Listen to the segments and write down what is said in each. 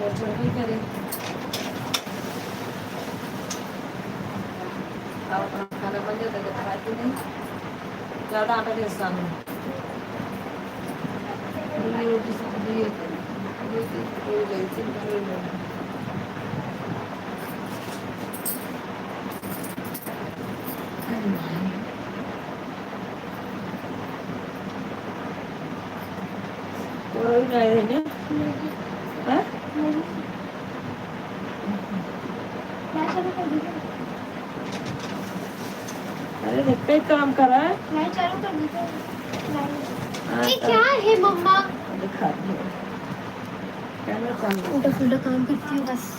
गडबड करे खाना बन जाता है खाती नहीं ज़्यादा आटा के सामने रोटी सब्जी अरे देखते ही काम कर रहा है मैं चालू कर देता हूँ। ये क्या है मम्मा? दिखाती हूँ क्या उल्टा फुल्टा काम करती हूँ बस।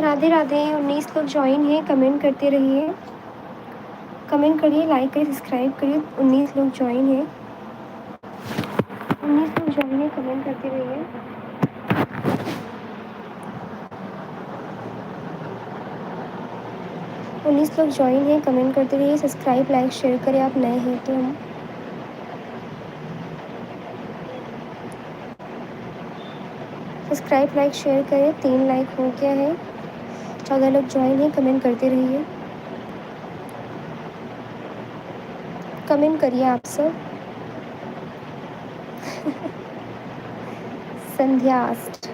राधे राधे। 19 लोग ज्वाइन हैं, कमेंट करते रहिए, कमेंट करिए, लाइक करिए, सब्सक्राइब करिए। 19 लोग ज्वाइन हैं, 19 लोग ज्वाइन हैं, कमेंट करते रहिए। 19 लोग ज्वाइन हैं, कमेंट करते रहिए, सब्सक्राइब लाइक शेयर करें। आप नए हैं तो हम सब्सक्राइब लाइक शेयर करें। 3 लाइक हो गया है। 14 लोग ज्वाइन हैं, कमेंट करते रहिए, कमेंट करिए आप सब। संध्यास्ट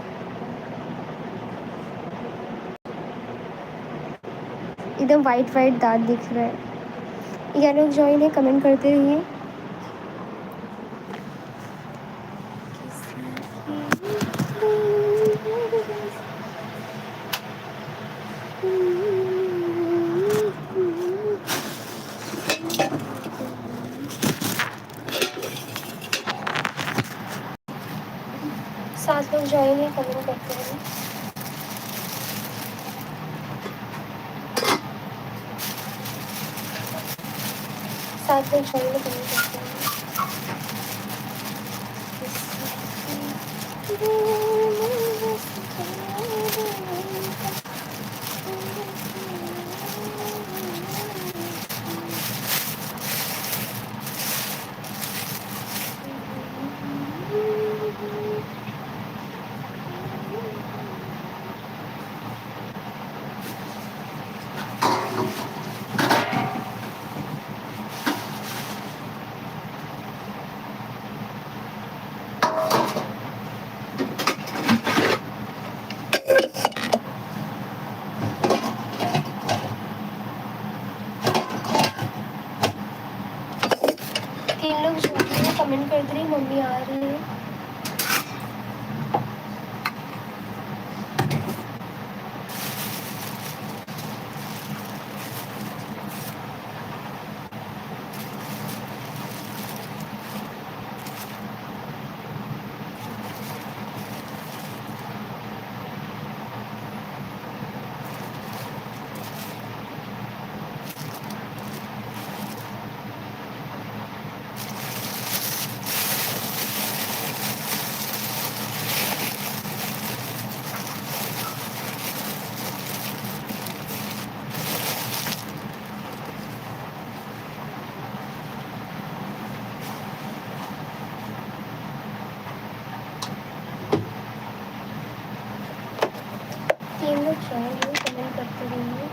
एकदम वाइट वाइट दांत दिख रहा है। 11 लोग ज्वाइन है, कमेंट करते रहिए। सात लोग ज्वाइन है, कमेंट करते रहिए। सात लोग ज्वाइन है, कमेंट करते रहिए। तीन लोग ज्वाइन है, कमेंट करते रहिए। मम्मी आ रही है। तीन लोग ज्वाइन है, कमेंट करते रहिए।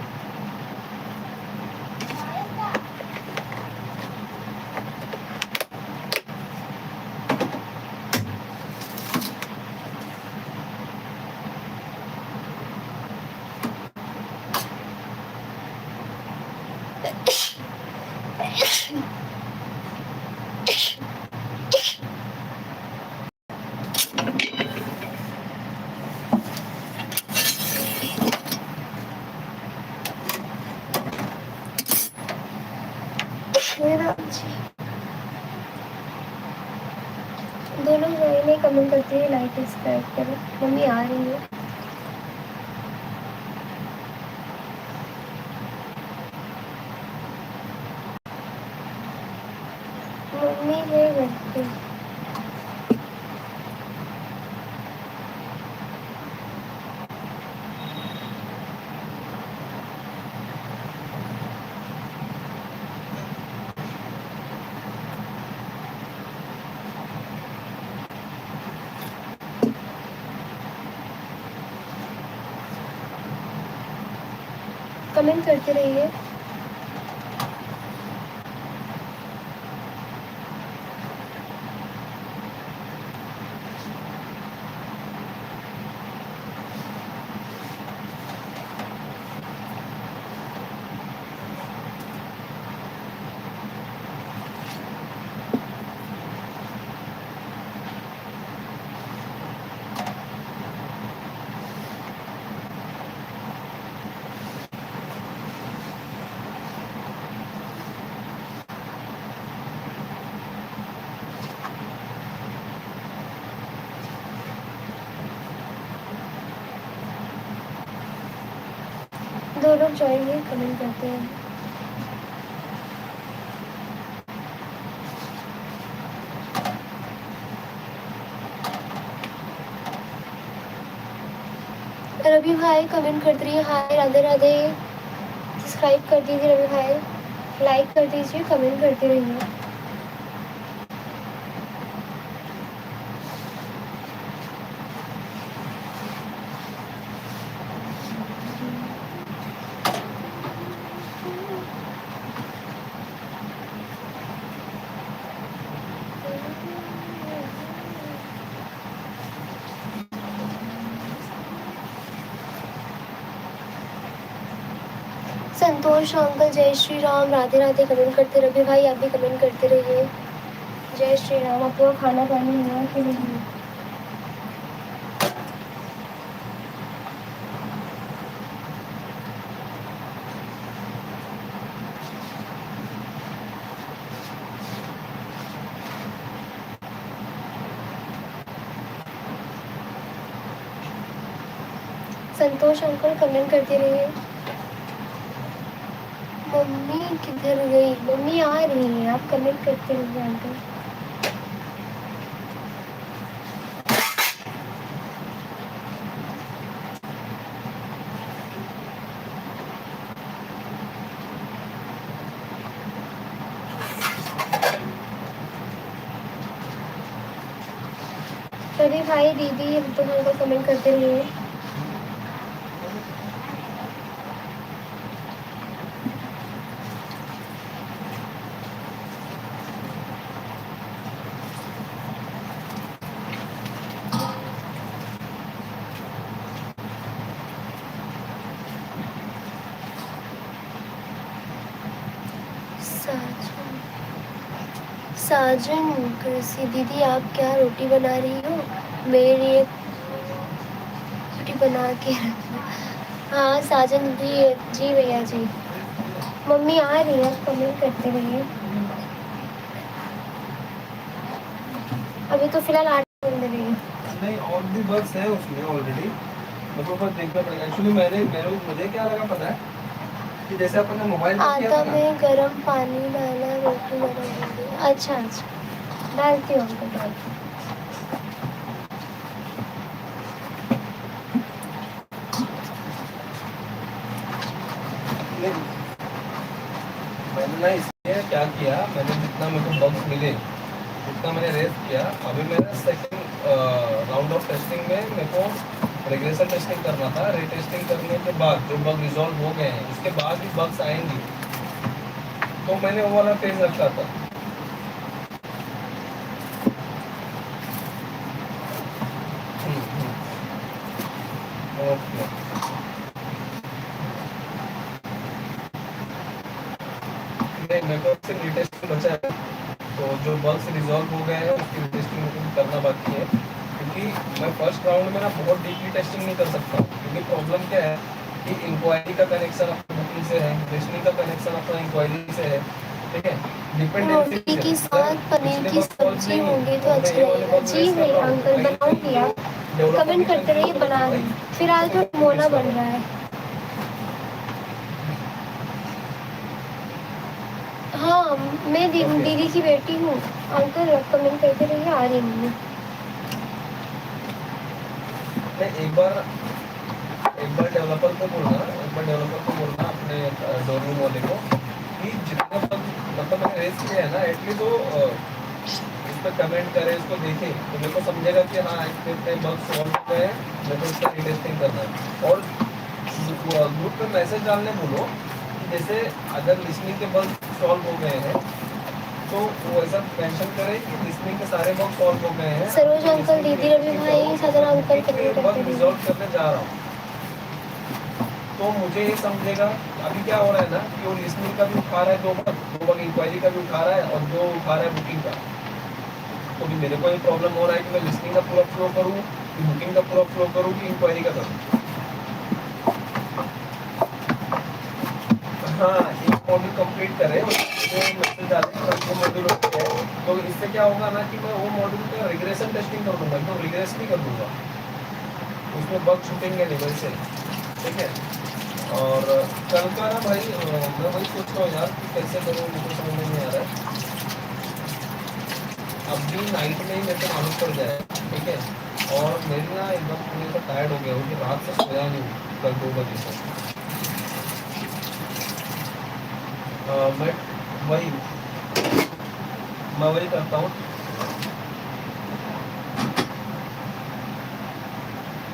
दो लोग ज्वाइन है, कमेंट करते हैं, लाइक सब्सक्राइब करें। मम्मी आ रही है। मम्मी है घर पे। कमेंट करते रहिए। लोग ज्वाइन है कमेंट करते हैं। रवि भाई कमेंट करते रहिए, हाय राधे राधे। सब्सक्राइब कर दीजिए रवि भाई, लाइक कर दीजिए, कमेंट करते रहिए। संतोष अंकल जय श्री राम, राधे राधे कमेंट करते रवि भाई, आप भी कमेंट करते रहिए। जय श्री राम। आपका खाना पानी हुआ कि नहीं? संतोष अंकल कमेंट करते रहिए। मम्मी किधर गई? मम्मी आ रही है, आप कमेंट करते रहिए अंकल। रवि भाई दीदी हम तो अंकल कमेंट करते रहिए। साजन कृषि दीदी आप क्या रोटी बना रही हो? मेरे लिए रोटी बना के रखना। हाँ साजन दीदी जी भैया जी। मम्मी आ रही है, आप कमेंट करते रहिए। अभी तो फिलहाल 8 बंद रही है। नहीं और भी बग्स है उसमें ऑलरेडी, मेरे को बस देखना पड़ेगा। एक्चुअली मुझे क्या लगा पता है कि जैसे अपन ने मोबाइल में किया आटा था ना, में गर्म पानी डाला, रोटी बनाऊंगी। अच्छा अच्छा, डालती हूँ अंकल, डालती हूँ। नहीं, मैंने ना इसलिए क्या किया, मैंने जितना मेरे को बग्स मिले उतना मैंने रेस किया। अभी मेरा सेकंड राउंड ऑफ टेस्टिंग में मेरे को रिग्रेशन टेस्टिंग करना था। रीटेस्टिंग करने के बाद जो बग रिजॉल्व हो गए हैं उसके बाद भी बग्स आएंगे, तो मैंने वो वाला फेज रखा था। ओके नहीं, मेरे को सिर्फ रीटेस्टिंग बचा है, तो जो बग्स रिजॉल्व हो गए हैं उसकी रीटेस्टिंग मुझे करना बाकी है। क्योंकि मैं फर्स्ट राउंड में ना बहुत डीपली टेस्टिंग नहीं कर सकता हूँ, क्योंकि प्रॉब्लम क्या है कि इंक्वायरी का कनेक्शन अपना बुकिंग से है, लिस्टिंग का कनेक्शन अपना इंक्वायरी से है, ठीक है। रोटी के साथ पनीर की सब्जी होगी तो अच्छा लगेगा। जी भैया अंकल बनाऊंगी, आप कमेंट करते रहिए, बना रही। फिलहाल तो मोना बन रहा है। हाँ मैं दीदी की बेटी हूँ अंकल, कमेंट करते रहिए, आ रही हूँ। एक बार डेवलपर को बोलना अपने डोररूम वाले को कि जितना मतलब मैंने रेस किया है ना, एटलीस्ट वो इस पर कमेंट करे, इसको देखे तो मेरे को समझेगा कि हाँ इतने बग सॉल्व हो गए हैं, मेरे को इसका रीटेस्टिंग करना है। और ग्रुप पे मैसेज डालने बोलो कि जैसे अगर लिसनिंग के बग सॉल्व हो गए हैं तो वो ऐसा मेंशन करे कि लिसनिंग के सारे बग सॉल्व हो गए हैं। सरोज अंकल, दीदी रवि भाई, सदन अंकल कमेंट करते बग रहिए। रिजॉल्व करने जा रहा हूँ तो मुझे ये समझेगा। अभी क्या हो रहा है ना कि वो लिसनिंग का भी उठा रहा है, दो बग इंक्वायरी का भी उठा रहा है और दो उठा रहा है बुकिंग का। तो भी मेरे को ये प्रॉब्लम हो रहा है कि मैं लिसनिंग का पूरा फ्लो करूँ, कि बुकिंग का पूरा फ्लो करूँ, कि इंक्वायरी का करूँ। हाँ एक मॉड्यूल कंप्लीट करे और मैसेज डाले वो मॉड्यूल होते हैं, तो इससे क्या होगा ना कि मैं वो मॉड्यूल का रिग्रेशन टेस्टिंग कर दूंगा, एकदम रिग्रेस नहीं कर दूंगा, उसमें बग छूटेंगे नहीं वैसे, ठीक है। और कल का ना भाई मैं वही सोच रहा हूँ यार कि कैसे करूँ, मुझे समझ में नहीं आ रहा है। अब भी नाइट में ही मेरे को मालूम पड़ जाए, ठीक है। और मेरी ना एकदम पूरी तो टायर्ड हो गया हूँ कि रात से सोया नहीं हूँ कल 2 बजे से। मैं वही मैं वही करता हूँ,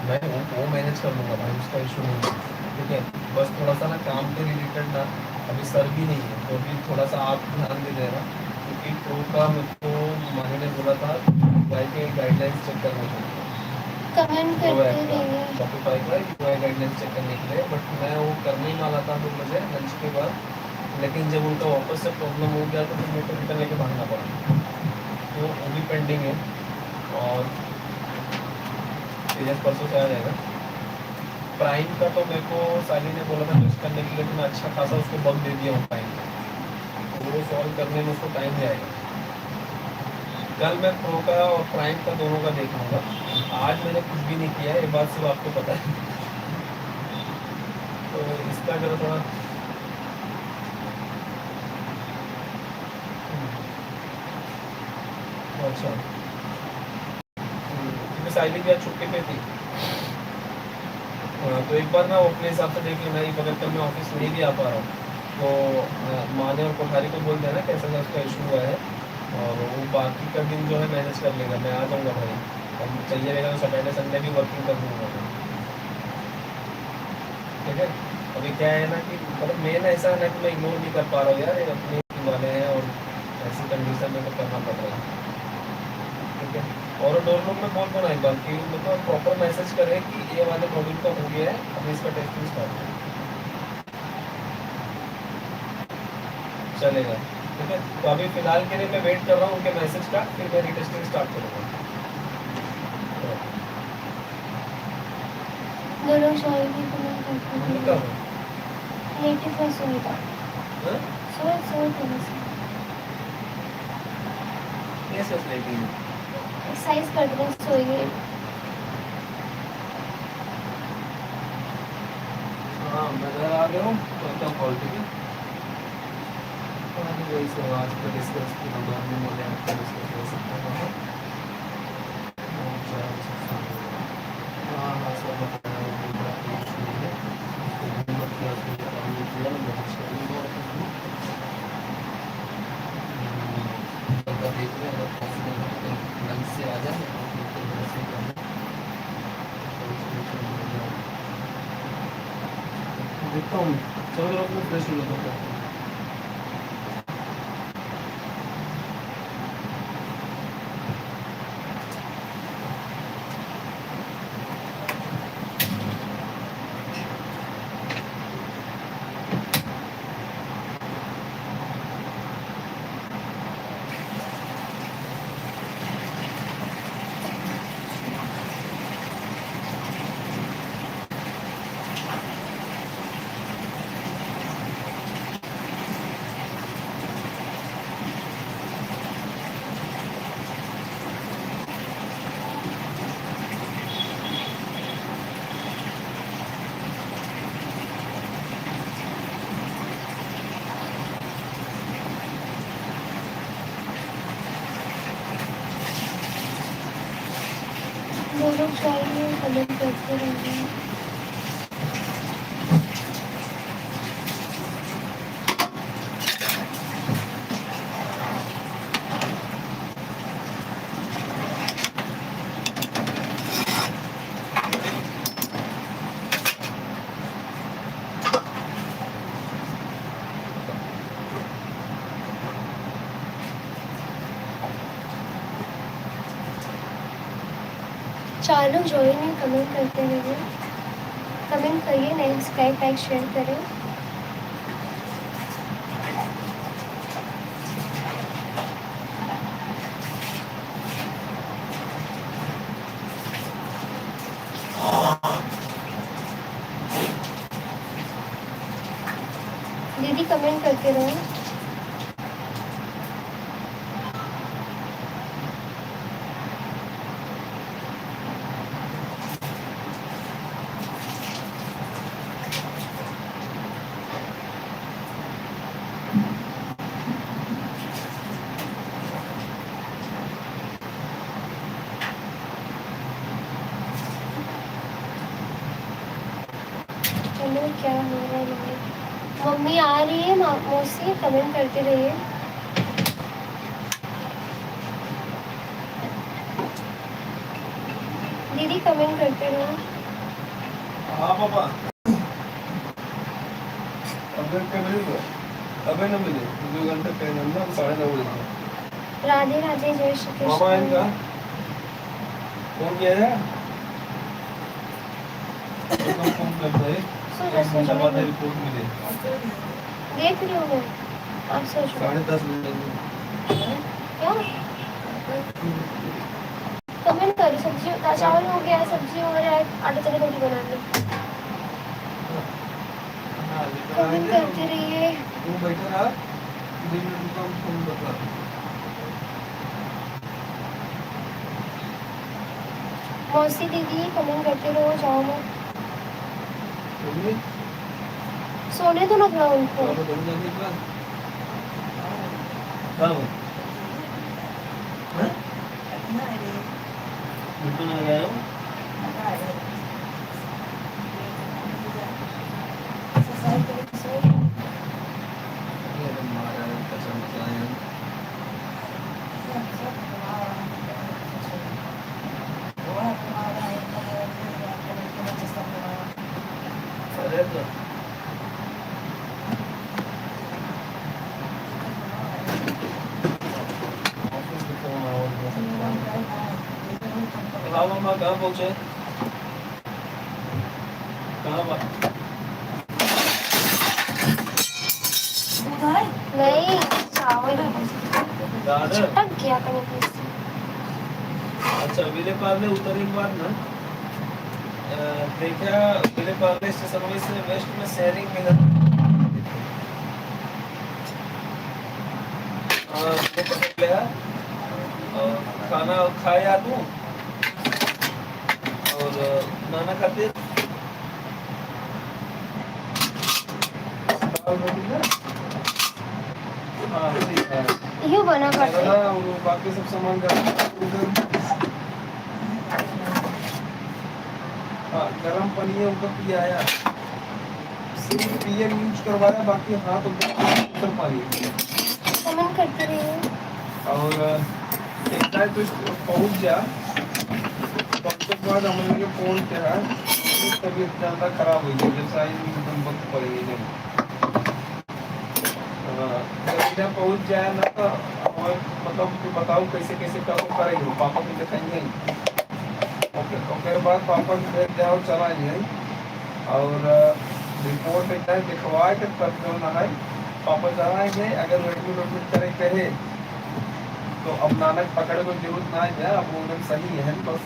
मैं वो मैनेज कर लूँगा भाई, उसका इशू नहीं है, ठीक है। बस थोड़ा सा ना काम के रिलेटेड ना अभी सर भी नहीं है, तो भी थोड़ा सा आप ध्यान दे देना, क्योंकि प्रो का मेरे को मानी ने बोला था भाई के गाइडलाइंस चेक करने के लिए, कमेंट प्रो करते ऐप का रहिए। शॉपिफाई का यूआई गाइडलाइंस चेक करने के लिए। बट मैं वो करने ही वाला था 2 बजे लंच के बाद, लेकिन जब उनका वापस से प्रॉब्लम हो गया तो फिर मेरे को रिटर्न लेके भागना पड़ा, तो वो भी पेंडिंग है। और सीरियस परसों से आ जाएगा। प्राइम का तो मेरे को साली ने बोला था टेस्ट करने के लिए, तो मैं अच्छा खासा उसको बग दे दिया हूँ प्राइम का, तो वो सॉल्व करने में उसको टाइम जाएगा। कल मैं प्रो का और प्राइम का दोनों का देख लूँगा। आज मैंने कुछ भी नहीं किया है, ये बात सिर्फ आपको पता है। तो इसका जरा थोड़ा अच्छा, क्योंकि साइली भी आज छुट्टी पे थी। तो एक बार ना वो अपने हिसाब से देख लेना ही, अगर कल मैं ऑफिस नहीं भी आ पा रहा हूँ तो माने और कोठारी को बोल देना कैसा क्या उसका इशू हुआ है, और वो बाकी का दिन जो है मैनेज कर लेगा, मैं आ जाऊँगा भाई। और चाहिए रहेगा तो सैटरडे संडे भी वर्किंग कर दूँगा मैं, ठीक है। अभी क्या है ना कि मतलब मेन ऐसा है ना कि मैं इग्नोर नहीं कर पा रहा हूँ यार, ये अपने वाले हैं और ऐसी कंडीशन में तो करना पड़ रहा है, ठीक है। और डोर लोग में बोल दो ना एक बार कि मतलब प्रॉपर मैसेज करे कि ये वाले मॉड्यूल का हो गया है, अब इसका टेस्टिंग स्टार्ट है, चलेगा, ठीक है। तो अभी फिलहाल के लिए मैं वेट कर रहा हूँ उनके मैसेज का, फिर मैं रीटेस्टिंग स्टार्ट करूँगा। दोनों सॉरी भी कमेंट करते मम्मी रहिए। कब है? नेटिव का सोएगा। हाँ? सोए थोड़ा सा ये सोच रही थी। एक्सरसाइज कर रहे सोएंगे। हाँ मैं घर आ गया हूँ, करता हूँ कॉल, ठीक है। वही से आज का डिस्कस की हम बाद में मिले, आपको डिस्कस कर सकते हैं। हाँ हाँ सब बताया, वो बात तो कुछ नहीं है, उसको होमवर्क किया, उसने काम नहीं किया, मैं कुछ कर नहीं रहा हूँ। बता देख रहे हैं, अगर पॉसिबल हो तो लंच से आ जाए और फिर तो घर से कर लें, तो उसमें हो जाए। देखता हूँ, चलो जरा अपना फ्रेश हो जाता हूँ। दोनों चाहिए कमेंट करते रहिए। चालू ज्वाइन है, कमेंट करते रहिए। कमेंट करिए, नेक्स्ट लाइक शेयर करें। दीदी कमेंट करते रहो। क्या हो रहा है मम्मी? मम्मी आ रही है मौसी, कमेंट करते रहिए। दीदी कमेंट करते रहो। हाँ पापा, अबे क्या मिलेगा? अबे ना मिले 2 घंटे पहले ना 9:30 बजे। राधे राधे, जय श्री मामा इनका कृष्ण। फोन किया है? तो फोन करता है, सो जा, 1 घंटा बाद रिपोर्ट मिले। देख रही हूँ मैं, आप सोच रहे 10:30 बजे। क्या? कमेंट करो। सब्जी चावल हो गया, सब्जी हो रहा है, आटा चने रोटी बना लो। कमेंट करते रहिए। वो बैठा रहा 2 मिनट का फोन बता। मौसी दीदी कमेंट करते रहो, जाओ मत। बोलिए सोने दो ना थोड़ा उनको। पापा तुम जाने के बाद कब हैं? बिल्कुल आ गया हूँ। ये तो मारा है, कसम से आया हूँ। अरे तो ऑफिस में फोन आया। हाँ मामा कहाँ पहुँचे? कहाँ पर? नहीं, चावल दादर। छटक गया कहीं से। अच्छा विले पार्ले उतरने के बाद ना देखा विले पार्ले स्टेशन में से वेस्ट में शेयरिंग मिला। हाँ वो पकड़ लिया और खाना खाया तू और नाना खाते दाल रोटी ना। हाँ ठीक है। यूँ बना करते। और बाकी सब सामान गरम पानी है उनका पिया आया, सिर्फ पिए यूज करवाया, बाकी हाथ ऊपर पानी कमेंट करते रहिए। और इतना तो पहुंच गया तब तक बाद हम लोग फोन किया तबीयत ज़्यादा खराब हुई जब साइज में एकदम वक्त पड़ेगी जब जब पहुंच जाए ना तो मतलब कि बताओ कैसे कैसे करेंगे पापा को दिखाएंगे। ओके बाद पापा की बैग जाओ चला जाए और रिपोर्ट एक दिखवा के तब जो ना है पापा जाएंगे। अगर एडमिट करे कहे तो अब नानक पकड़े को जरूरत ना है, अब वो सही है, बस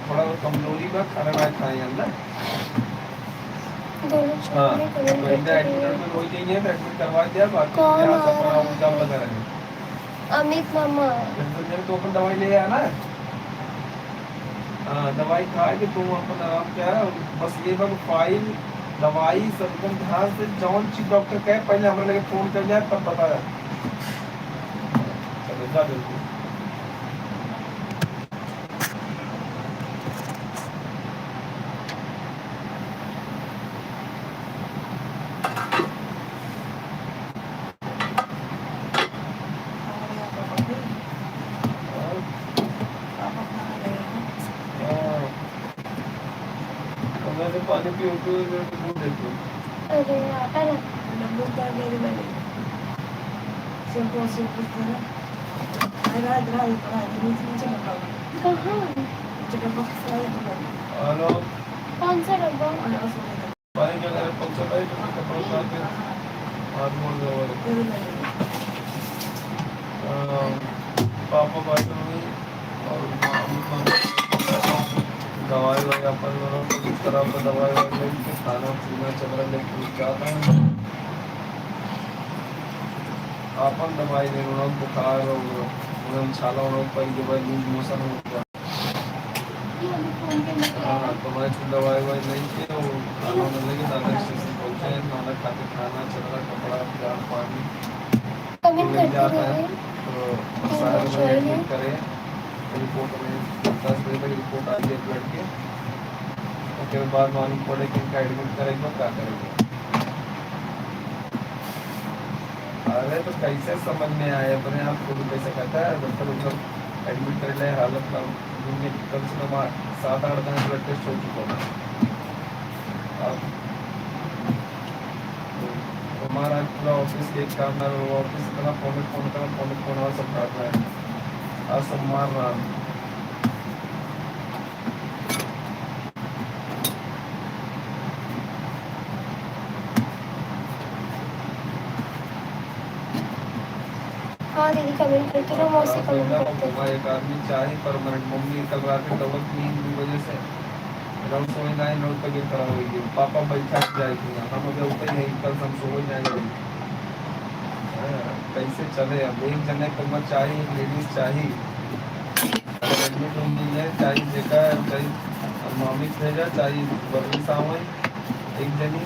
थोड़ा कमजोरी में खाना ना खाए ना। हाँ तो एडमिट हो जाइए तो एडमिट करवा दिया, बाकी यहाँ से अपना उल्टा लगा रहे। अमित मामा तो अपन दवाई ले आया ना। हाँ दवाई खा के तुम अपन आराम किया, बस ये बग फाइल दवाई सब एकदम ध्यान से जौन चीज डॉक्टर कहे पहले हमारे लगे फोन कर जाए तब बता जाए। चलो जा बिल्कुल। पानी पियो तो दूध देखो। अरे आटा ना हेलो कौन सा डब्बा? पानी के अंदर पंचर है जो कपड़ा उतार के हाथ मोड़ दो। पापा बात में और दवाई वाई अपन दोनों को इस तरह पर दवाई वाई लेके खाना पीना चल रहा लेकिन ज़्यादा अपन दवाई ले उन्होंने बुखार और उन्होंने छाला उन्होंने पड़ी के बाद लूज मोशन हो गया। हाँ तो मैं दवाई वाई नहीं थी और खाना उन्होंने लेके नानक स्टेशन पहुँचे, नानक खाते खाना चल रहा कपड़ा प्यार पानी कमेंट करते रहिए। तो सारे बजे एडमिट करे रिपोर्ट में 10 बजे तक रिपोर्ट आ गई ब्लड के। के बाद मालूम पड़े कि इनका एडमिट करेंगे क्या करेंगे। अरे तो कैसे समझ में आए अपने आप खुद कैसे कहता है डॉक्टर मतलब एडमिट कर ले हालत दिन में कम से कम 7-8 दिन ब्लड टेस्ट हो चुका है। अब हमारा पूरा ऑफिस के काम ना ऑफिस इतना फोन और सब काट रहा है और सब मार रहा है। हाँ दीदी कमेंट करते रहो, मौसी कमेंट करते रहो। एक आदमी चाहे परमानेंट मम्मी कल रात में दौड़त नींद की वजह से राउंड सोई ना है नोट तक खराब हो गई पापा बैठा जाएगी हम अगर ऊपर ही कल हम सो जाएंगे। कैसे चले अब एक जने को मत चाहिए एक लेडीज चाहिए अगर एडमिट मिल जाए चाहिए जगह चाहिए मम्मी भेजा चाहिए बदली सावन एक जनी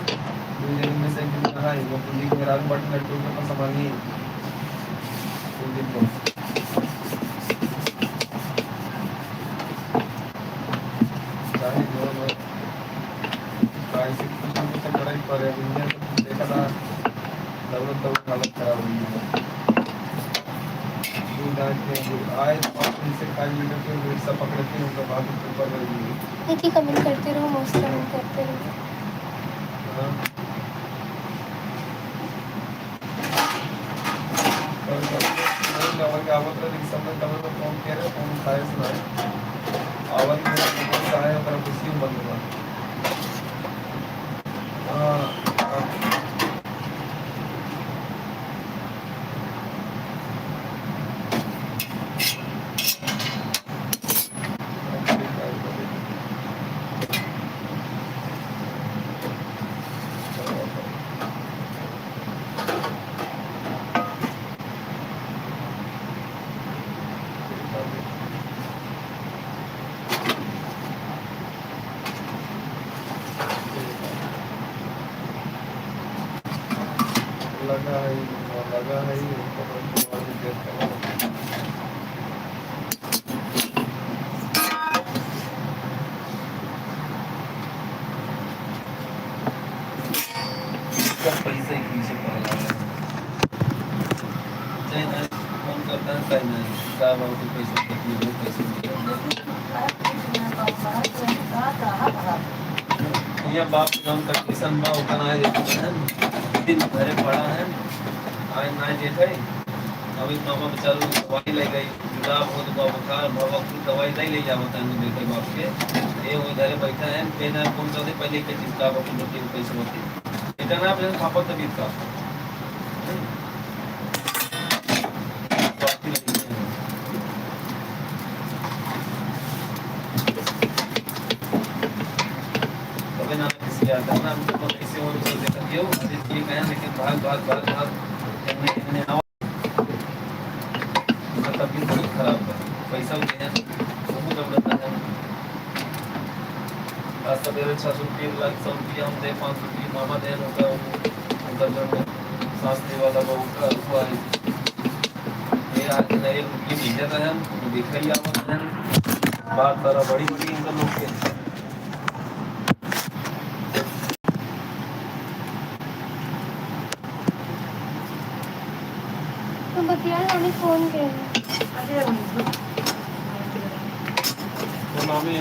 2 जनी में से एक जनी कहाँ है वो पुलिस में रात बटन लट्टू के पास संभालनी है चाहे जो ऐसे कुछ ना कुछ कड़ा ही पर है दुनिया तो देखा था दौलत हालत खराब हुई है आए इनसे 5 मीटर के रिक्शा पकड़ते हैं उनका बात ऊपर रह गई। दीदी कमेंट करते रहो, मौसी कमेंट करते रहो। आवत रिक्शा में कल फोन किया रहे फोन उठाए सुनाए आवाज में आए और खुशी बंद हुआ। लगा है पैसे पीछे पड़ा है चाहे ना फोन करता है चाहे ना क्या बात पैसे कितने पैसे ये बाप नाम का किसान बा उतना है दिन भरे पड़ा है आज ना देखे अभी मामा बेचारू दवाई ले गई जुलाब हो तो बुखार बाबा कुछ दवाई नहीं ले जाओ तन देखे बाप के ये वो इधर बैठा है पेना कौन सा दे पहले के चीज का बाप लोग पैसे होते इतना ना अपने पापा तबीयत का तबे ना किसी आता ना हमको कैसे और तो देखा दियो अरे ठीक है लेकिन भाग इन्हें तबीयत बहुत खराब है पैसा भी है बहुत जरूरत है आज सवेरे 600 लाख 100 रुपया हम दे 500 रुपया मामा दे होगा उनका जो शास्त्री वाला बहू का हुआ है ये आज नए रुपये भेजा था हम दिख रही आवत है बात सारा बड़ी इनका लोग के तो बतिया ने फोन किया तो नामी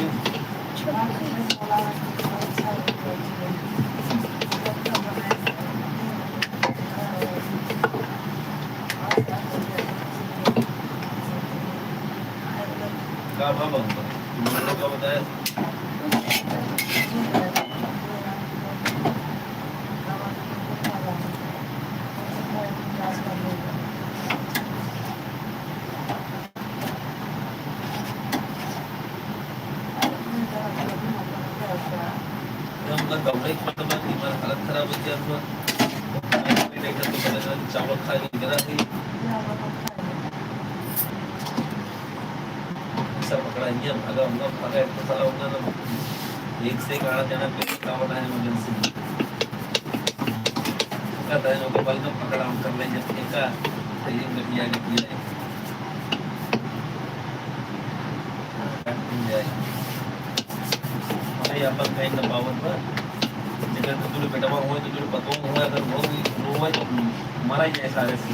क्या भाव उनका क्या बताया कपड़े हालत खराब होती है चावल खाए गिरा थी पकड़ा भागा होगा भागा तो सारा होगा ना एक से एक आना जाना पेट का होना है इमरजेंसी कहता है लोग बल में पकड़ा हम कर लेंगे फेंका सही गटिया गटिया जाए भाई अपन कहीं ना पावत पर जगह तो तुझे बेटा हुआ तो तुझे पता हुआ अगर वो भी हुआ तो मरा ही जाए सारे से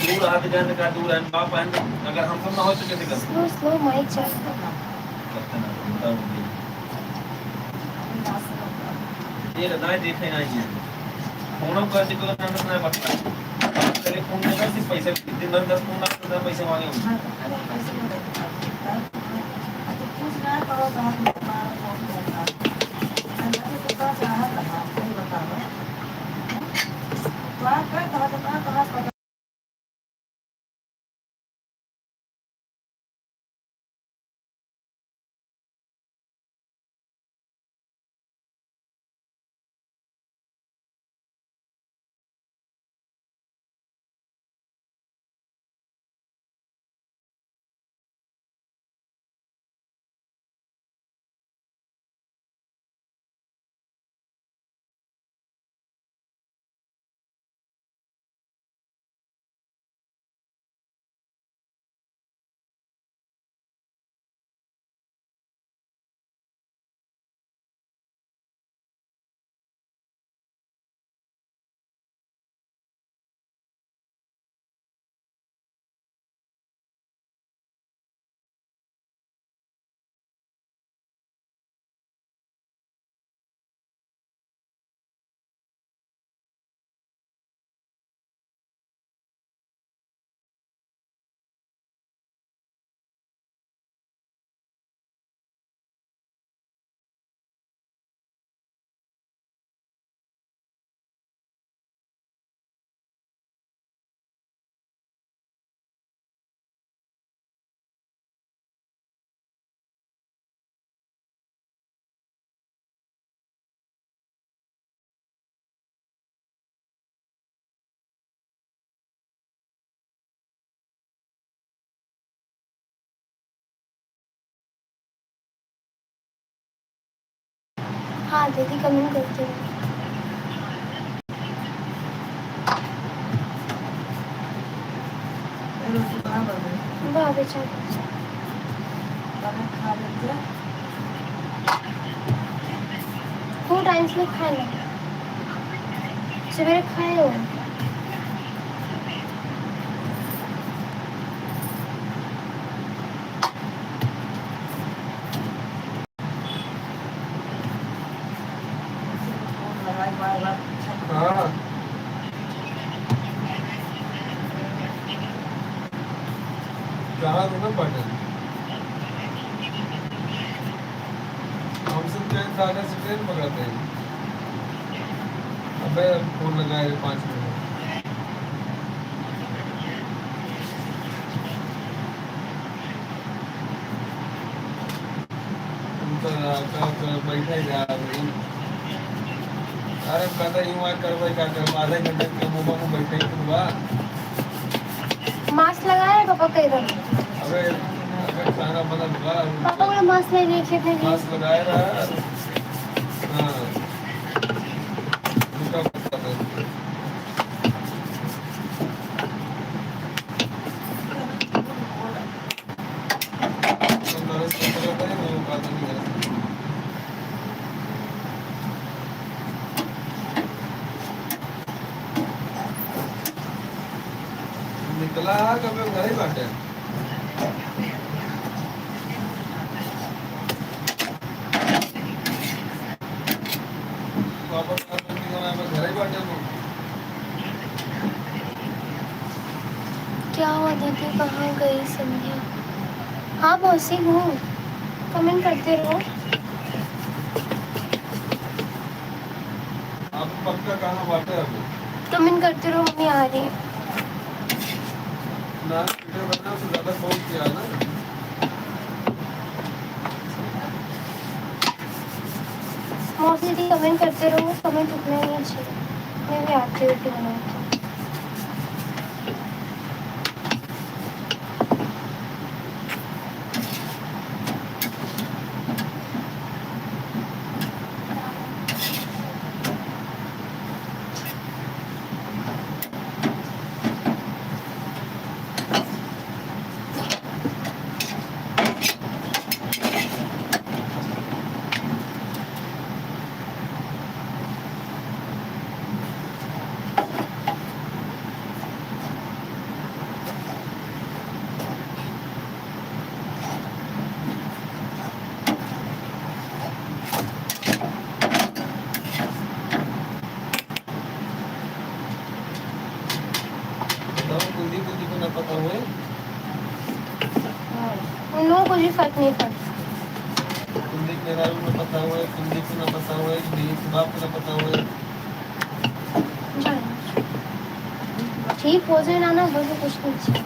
दूर हाथ जाने का दूर है बाप है अगर हम सब ना हो तो कैसे कर स्लो स्लो माइक चल रहा करते ना बताओ ये रदाई देखे ना ये फोन कर दे तो ना ना बता पहले फोन देगा सिर्फ पैसे दिन भर 10 फोन आता था पैसे मांगे हाँ दीदी कमेंट करते हैं वाह बेचारा 2 टाइम्स में खाए ना सवेरे खाए हो हां कहां रुकना पड़ता हम सब ट्रेन सागर से ट्रेन पकड़ते हैं अबे फोन लगाए 5 मिनट तो बैठा ही जा अरे कहता यूं आ कर भाई क्या कर आधा घंटे के मोबाइल में बैठे ही तो बा मास्क लगाया पापा का इधर अबे अबे खाना बना बा पापा को मास्क ले लिए थे मास्क लगाया रहा हां उसका पता है तो नरस को पता है वो बात नहीं है निकला कब घर ही बैठे वापस घर ही बैठे क्या हुआ दीदी कहाँ गई संध्या हाँ मौसी हूँ कमेंट करते रहो आप पक्का कहाँ बैठे अभी कमेंट करते रहो मम्मी आ रही है ना वीडियो बनाना तो ज़्यादा फोन किया ना मौसी दी कमेंट करते रहो कमेंट उतना ही अच्छे मैं भी एक्टिविटी बनाती हूँ पता हुए उन लोगों को भी फर्क नहीं पड़ता। कुलदीप मेहरारू को पता हुए, कुलदीप को ना पता हुए, दिलीप बाप को ना पता हुए। ठीक हो जाए ना ना बस कुछ नहीं चाहिए।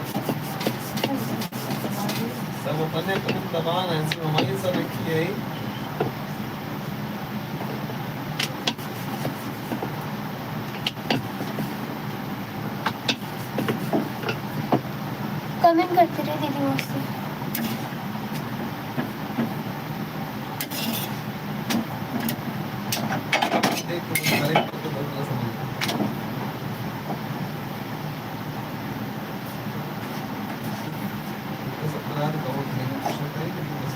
सब अपने अपने दबान है, सिर्फ हमारी सब एक ही है। कमेंट करते रहे दीदी मुझसे। देख तो सारे को तो बहुत ना समझ। तो सब बना दे कहो कि नहीं कुछ नहीं कि तू बस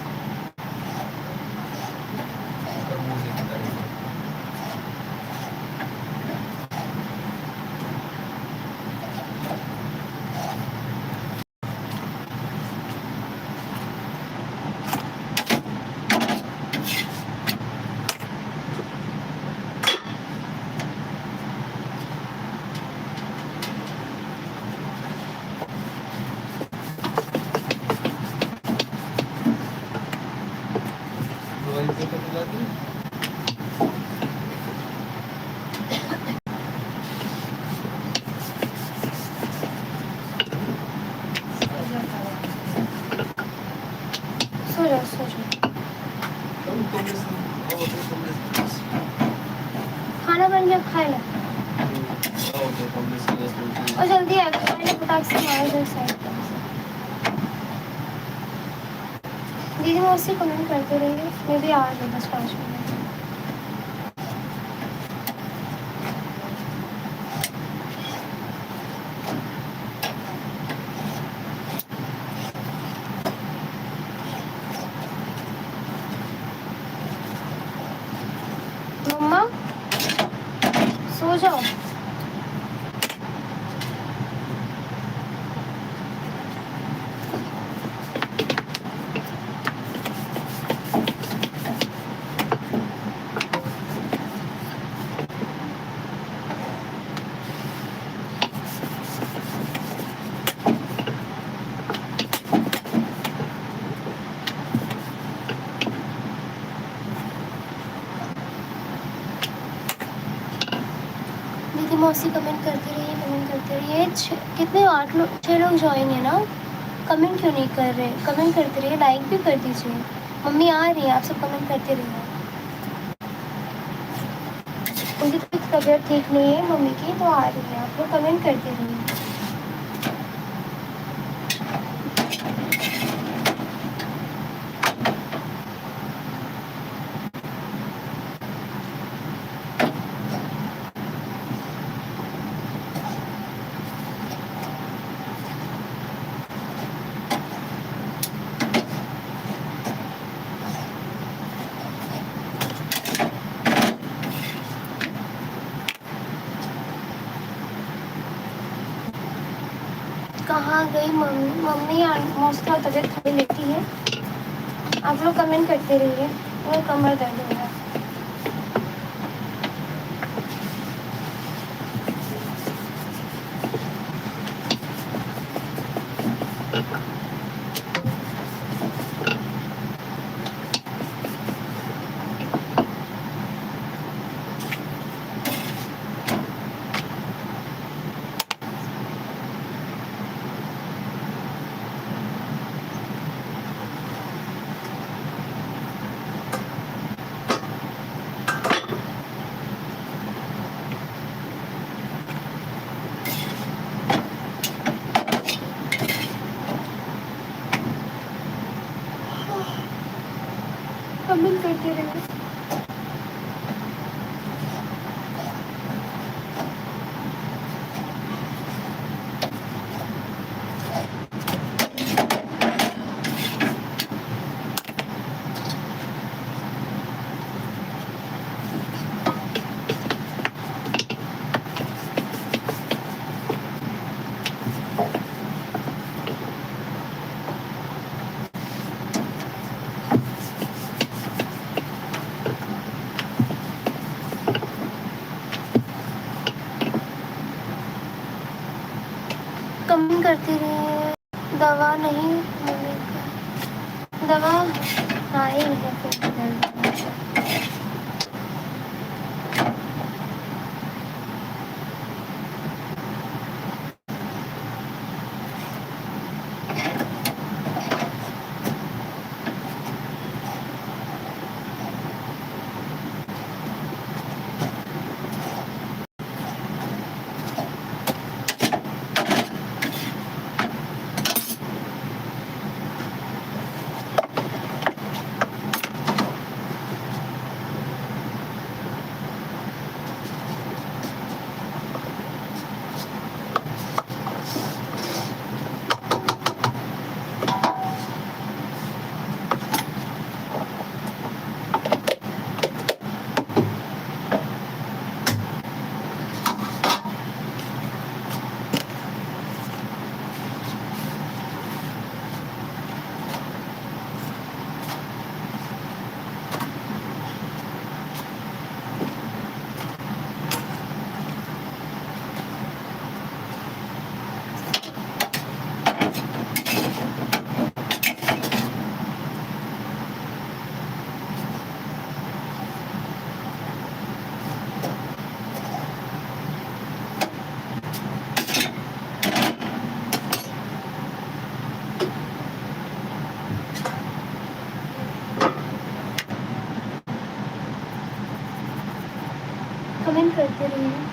कर मुझे बताइए। दवाई पे तो जाती है। सो जाओ सो जाओ। तुमने से और तुमने खाना बन गया खा लो और तुमने से और जल्दी आ मैंने फटाक से मारा इधर साइड पर। दीदी मुझसे कमेंट करते रहिए, मैं भी आ रही हूँ बस 5 मिनट। मम्मा सो जाओ। दीदी मौसी कमेंट करते रहिए, कमेंट करते रहिए। कितने 8 लोग 6 लोग ज्वाइन है ना। कमेंट क्यों नहीं कर रहे? कमेंट करते रहिए, लाइक भी कर दीजिए। मम्मी आ रही है, आप सब कमेंट करते रहिए। उनकी तबीयत ठीक नहीं है मम्मी की, तो आ रही है, आप लोग कमेंट करते रहिए। कहाँ गई मम्मी? मम्मी मोस्ट का तबीयत खराब लेती है। आप लोग कमेंट करते रहिए, मेरा कमर दर्द हो रहा है। कमेंट करते रहिए। कमेंट करती रही। दवा नहीं मम्मी का, दवा आई है फिर। कमेंट करते रहिए।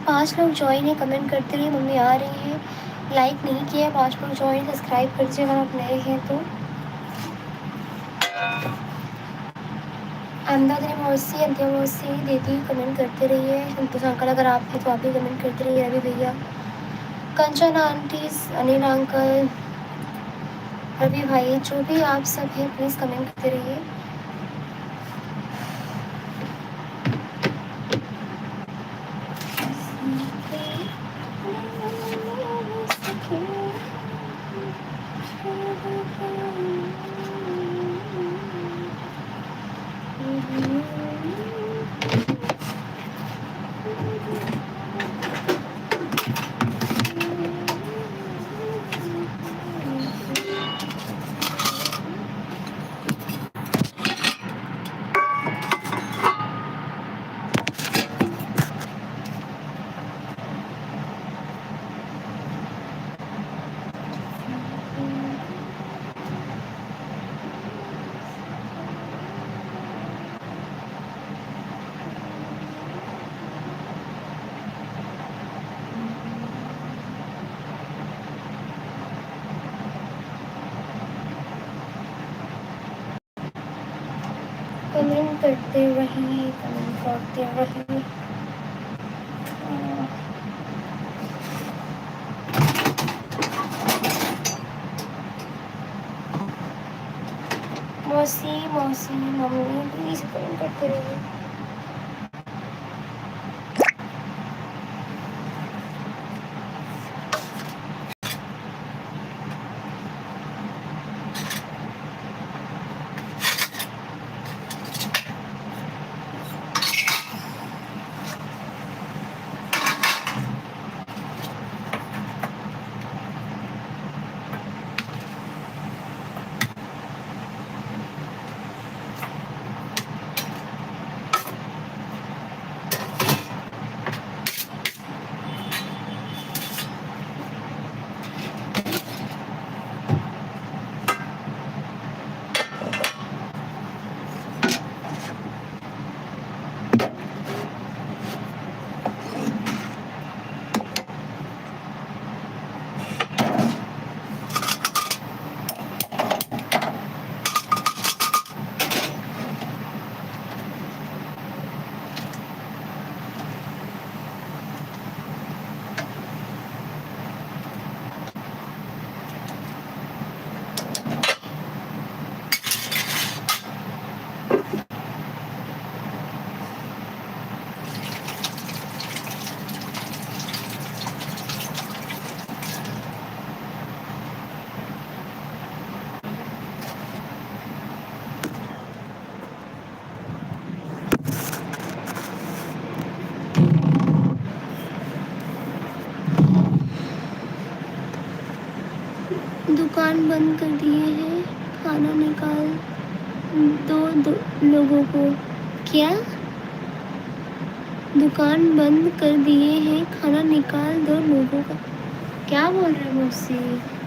पाँच लोग ज्वाइन है, कमेंट करते रहिए। मम्मी आ रही है, लाइक नहीं किया। 5 लोग ज्वाइन, सब्सक्राइब कर दीजिए अगर आप नए हैं तो। अहमदाबाद मौसी, अंतिम मौसी, दीदी कमेंट करते रहिए। संतोष अंकल अगर आप हैं तो आप भी कमेंट करते रहिए। रवि भैया, कंचन आंटी, अनिल अंकल, रवि भाई, जो भी आप सब हैं प्लीज़ कमेंट करते रहिए। कमेंट करते रहिए, कमेंट करते रहिए। मौसी मौसी मम्मी प्लीज़ कमेंट करते रहिए। दुकान बंद कर दिए हैं, खाना निकाल दो लोगों को। क्या? दुकान बंद कर दिए हैं, खाना निकाल दो लोगों का। क्या बोल रहे हो मुझसे?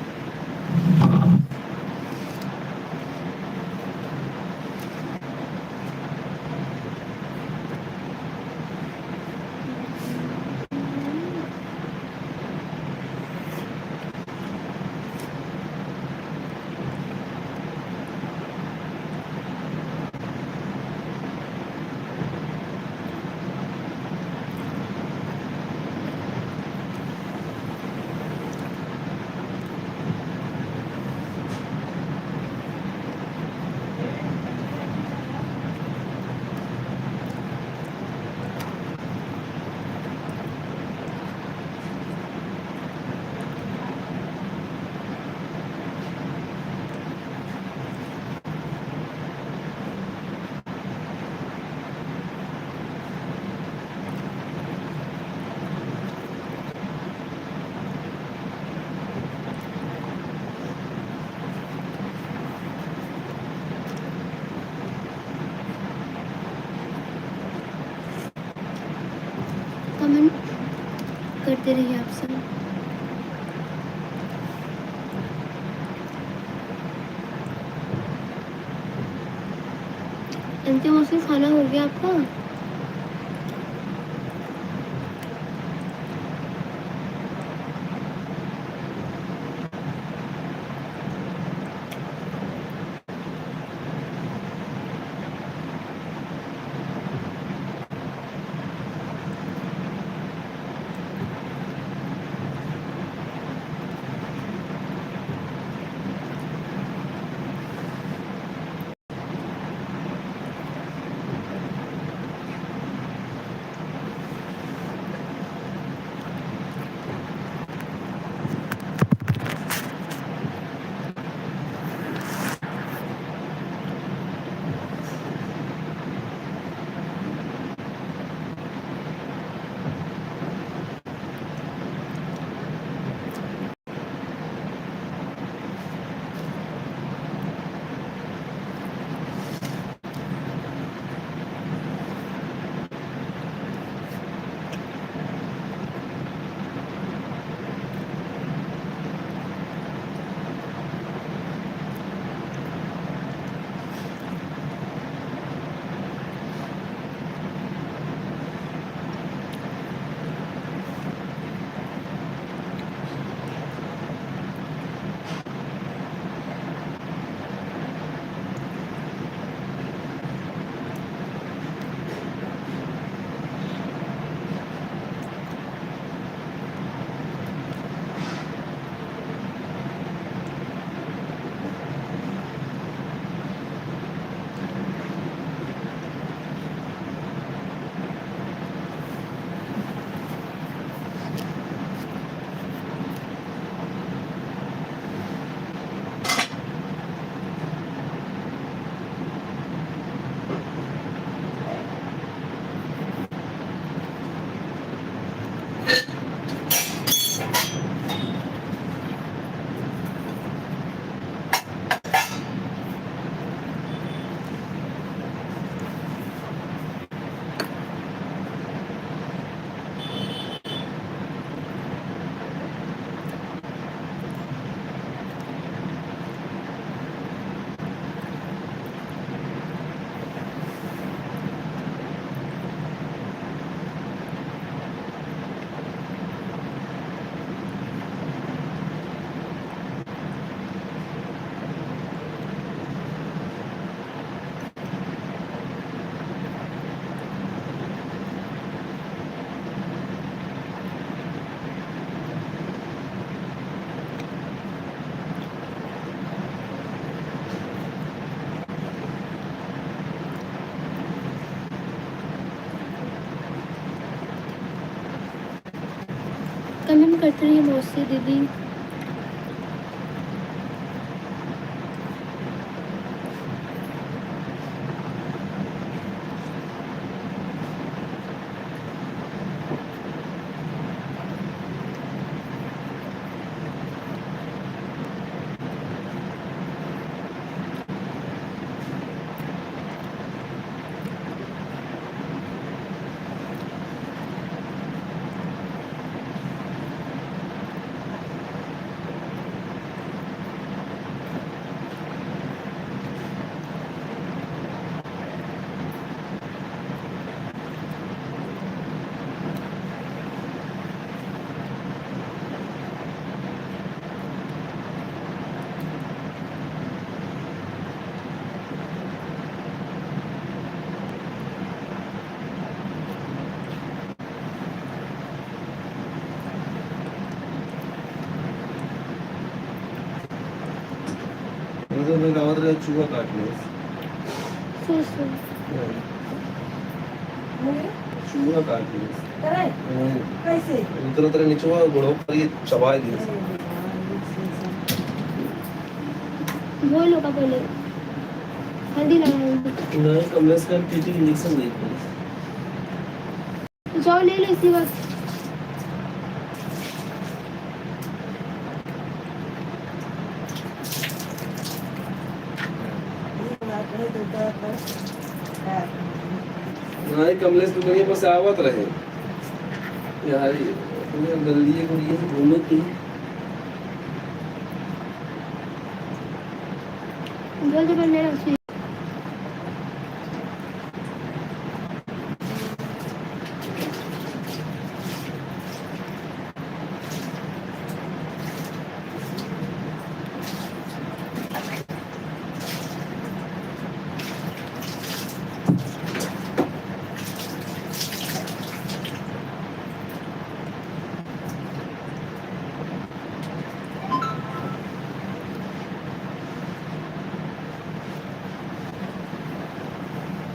कमेंट करते रहिए आप सब। अंतिम मौसम खाना हो गया आपका? कमेंट करते रहिए मौसी दीदी। जर मी गावात राहिला चुका काटलेस सो चुका काटलेस करे कैसे उतर उतर नीचे वो घोड़ों पर ये चबा दिए बोलो का बोले हल्दी लगाएंगे नहीं कमलेश का टीटी इंजेक्शन देते हैं तो जाओ ले लो इसी वक्त नहीं कमलेश तो दुनिया पर से आवत रहे यार ये गंदी को ये घूमने की बोल दे बनने रखी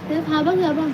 ते खाबा खाबा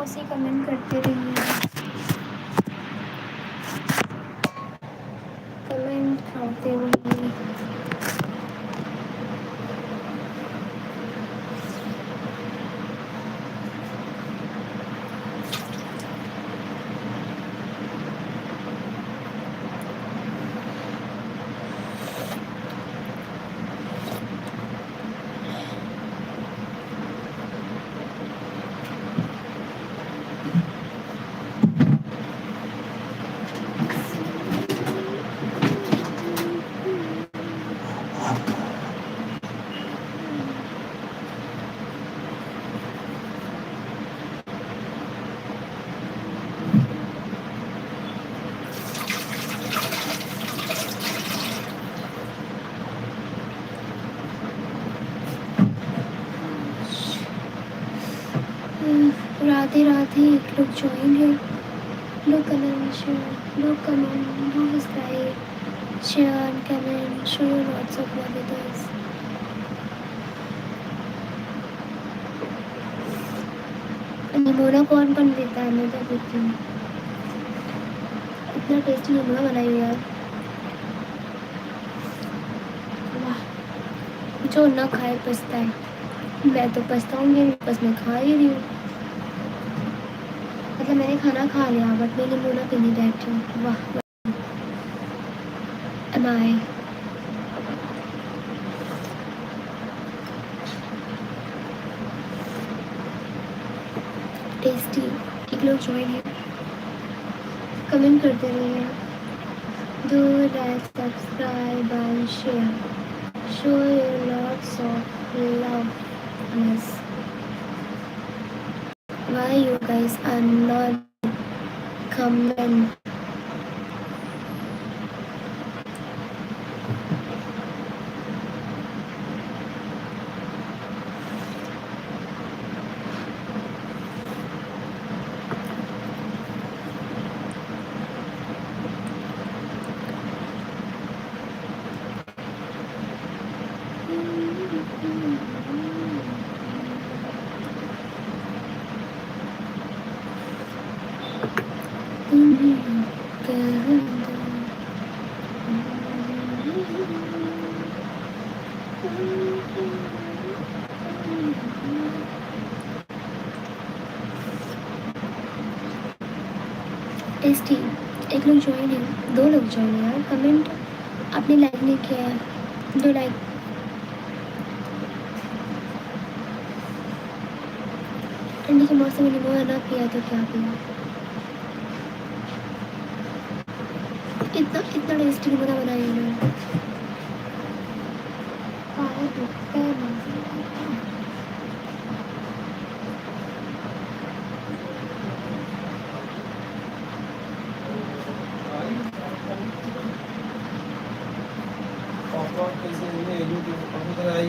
ऐसे कमेंट करते रहिए, कमेंट करते रहिए। राधे राधे, एक लोग ज्वाइन है, लोग कमेंट शेयर, लोग कमेंट, लोग subscribe, share and comment, show your lots of love with us. Nimona कौन कौन देता है, मैं तो देती हूँ। इतना टेस्टी निमोना बनाई हो यार, वाह। जो ना खाए पछता है, मैं तो पछताऊंगी, बस मैं खा ही रही हूँ। मतलब मैंने खाना खा लिया बट मैं निमोना पीने बैठी हूँ। वाह, एम आई टेस्टी। एक लोग ज्वाइन है, कमेंट करते रहिए, do like, subscribe and share, show your lots of love us. Why you guys are not comment? Tasty. एक लोग ज्वाइन है, दो लोग ज्वाइन है यार। कमेंट आपने लाइक नहीं किया है, दो लाइक। ठंडी के मौसम में निमोना ना पिया तो क्या पिया। इतना इतना टेस्टी निमोना बनाई है मैंने।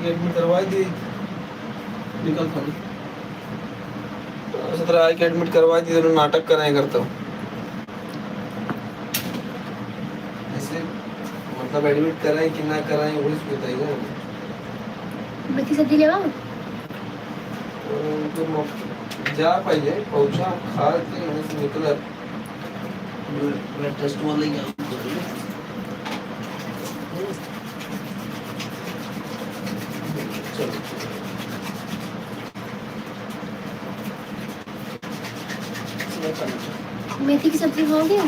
एडमिट करवा दी, निकल खाली 17 आई के एडमिट करवा दी, तो नाटक कराए करता हूँ ऐसे। मतलब एडमिट कराए कि ना कराए वही बताइए। मेथी सब्जी लेवा तो जा पाहिजे पहुंचा खा के यहाँ से निकला ब्लड टेस्ट वाले क्या चलो मेथी की सब्जी खाओगे?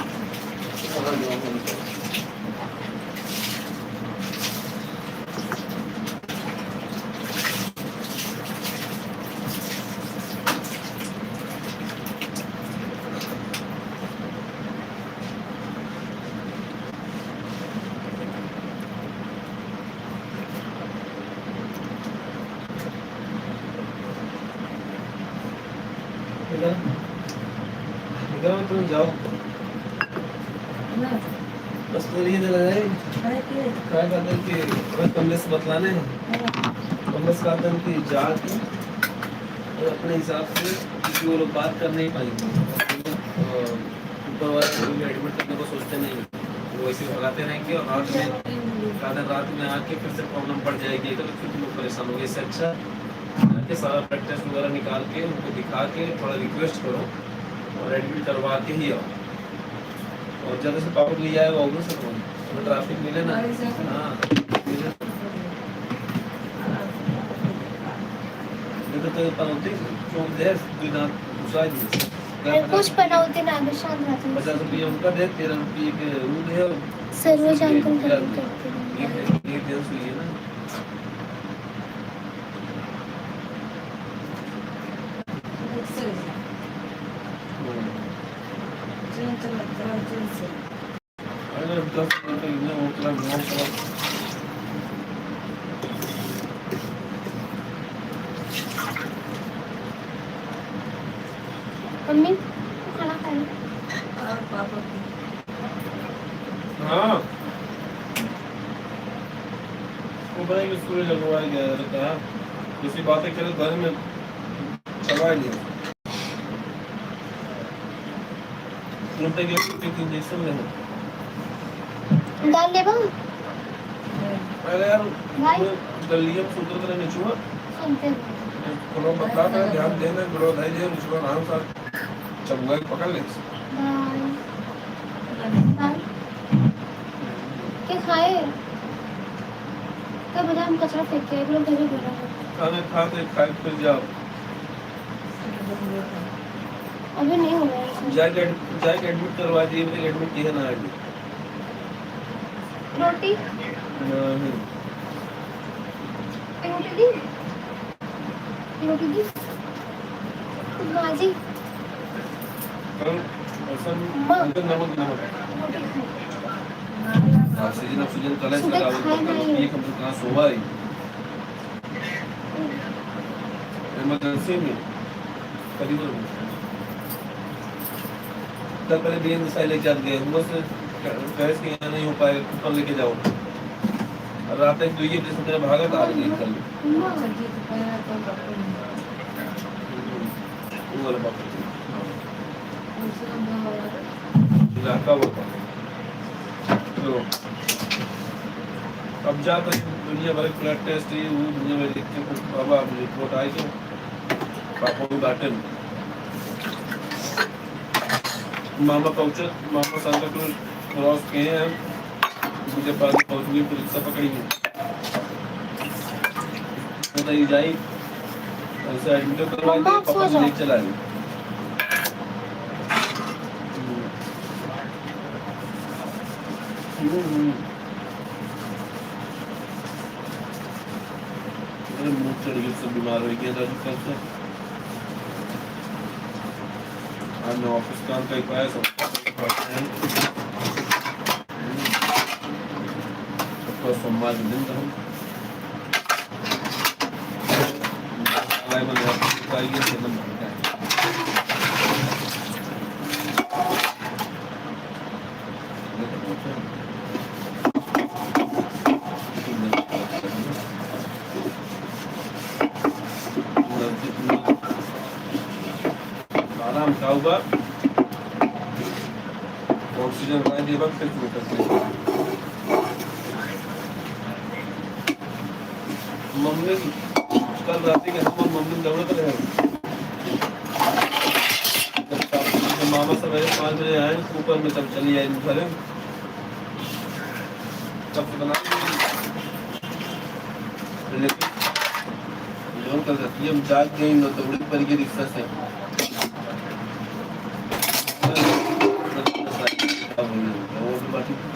निकल तुम जाओ बस तो ये लगाए काय कहते हैं कि कमरे से बतलाने हैं कमरे से कहते हैं कि जाके और अपने हिसाब से किसी वो लोग बात कर नहीं पाएंगे ऊपर वाले एडमिट करने को सोचते नहीं, वो ऐसे भगाते रहेंगे और रात में आके फिर से प्रॉब्लम बढ़ जाएगी तो फिर तुम लोग परेशान होगे। इससे अच्छा सारा ब्लड टेस्ट वगैरह निकाल के उनको दिखा के थोड़ा रिक्वेस्ट करो और एडमिट करवा के ही आओ। और जल्द से पापा ले आएगा होगा सर, तो ट्रैफिक मिले ना। हाँ ये तो पनौती चौक दे बिना उसाई कुछ पनौती ना शांत रहते 50 रुपये उनका दे, 13 रुपये के रूल है। सर्वोज अंकल ये करते हैं। ये दिन सुई है ना। अगर 10 रुपये इन्हें होटल में होटल मम्मी खाना खाए। हाँ वो बड़े के सूर्य लगवाया गया रहता है, दूसरी बातें करे घर में चलवाए नहीं उल्टे के इंजेक्शन लेना डाल ले बा अरे यार भाई गलियों में सूत्र करने छुआ सुनते हैं। कोनो बता मैं ध्यान देना ग्रो धाई दे उसको आराम से चंगा पकड़ ले। बाय बाय क्या खाए क्या बजा हम कचरा फेंक के एक लोग घर में भरा है। खाना खाते खाए फिर जाओ अभी नहीं हो रहा है। जाके एडमिट करवा दिए, मेरे एडमिट किया ना आज रोटी नहीं रोटी दी रोटी दी भाजी कल औसन नमक रोटी खाए। ऑक्सीजन कलेक्ट सुबह करा खाए नहीं। एक हम कहां सोवा है इमरजेंसी में करीब तब पहले बीएन दिशा ले जाते गए हम बस गैस के यहाँ नहीं हो पाए ऊपर लेके जाओ और रात तक दुइये बजे से मेरा भागा था आज नहीं कल वो वाला बाप इलाका वो था तो अब जाकर दुनिया भर के ब्लड टेस्ट ये वो दुनिया भर देखते को बाबा रिपोर्ट आई तो पापा भी बाटे मामा पहुंचे, मामा सांता क्रूज क्रॉस किए हैं, मुझे पास पहुंच गई, रिक्शा पकड़ी है बताइए जाई ऐसा एडमिट करवाए थे पापा ने ले चला गया। मेरे मुंह चढ़ गई, सब बीमार हो गया था कल से। आज मैं ऑफिस काम कर पाया सब सबका सोमवार के दिन हम में आइए से नंबर आराम का होगा ऑक्सीजन का ये वक्त फिर करते हैं। मम्मी कल रात के हम मम्मी दौड़ते रहे जब मामा सवेरे 5 बजे आए ऊपर में तब चली आई घर तब बना लेकिन जो कर सकती है हम जाग गई न तो बड़ी पर की रिक्शा से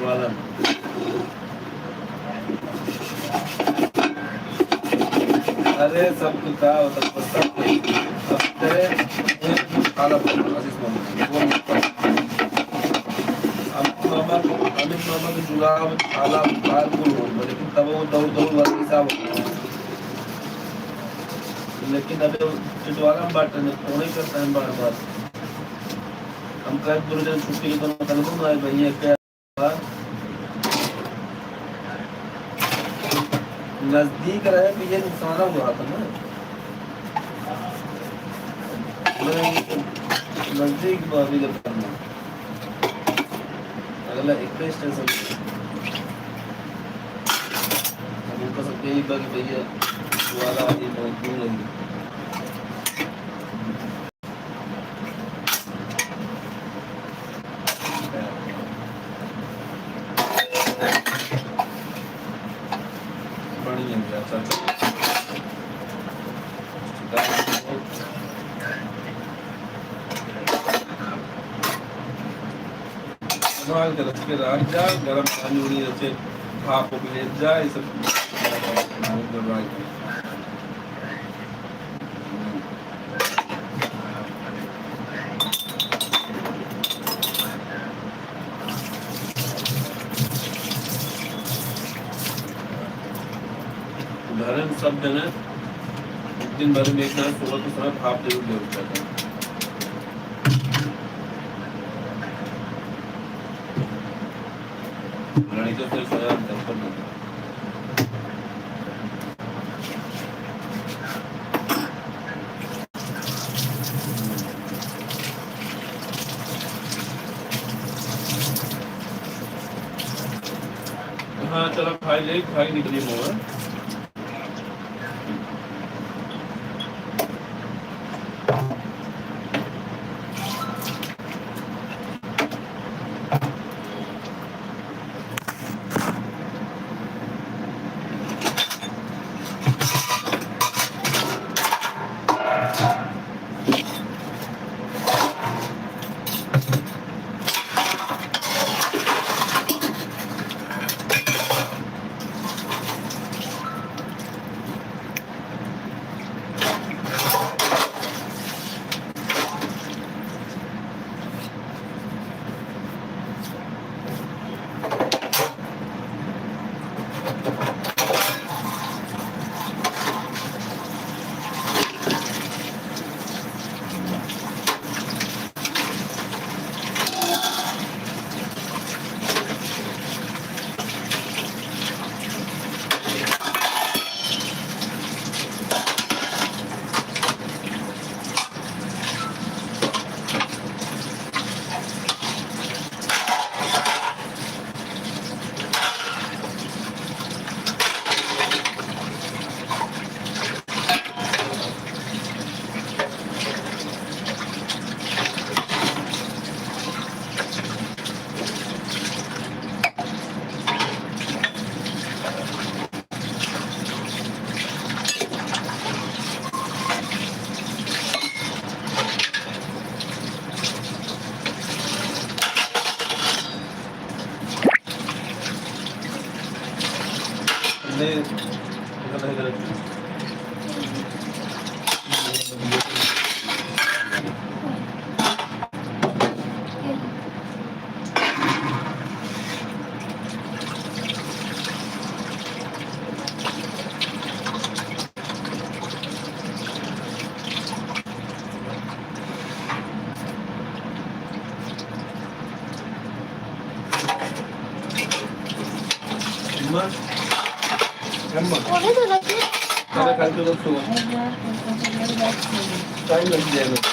वाला अरे सब कुछ था सब सब तेरे खाना आशीष मामा अमित मामा के जुलाब खाला बाल को लेकिन तब वो दौड़ वाली साहब लेकिन अबे चिटवाला बात नहीं करता है बार बार हम कल गुरुजन छुट्टी के दोनों कल आए भैया क्या नजदीक रहे भी ये नुकसान हुआ था ना नजदीक अभी जब करना अगला एक स्टेशन उनका सब यही बात भैया वाला ये बहुत दूर लगी नहीं मिला अच्छा संभाल के रख के रख जा गर्म पानी उड़ी जैसे भाप को भी ले जा ये सब उदाहरण सब जगह दिन भर में एक नाथ सुबह के समय भाप जरूर ले उठता था नहीं तो फिर सोया दफ्तर में हाँ चलो खाई निकली मोर टाइम लग जाएगा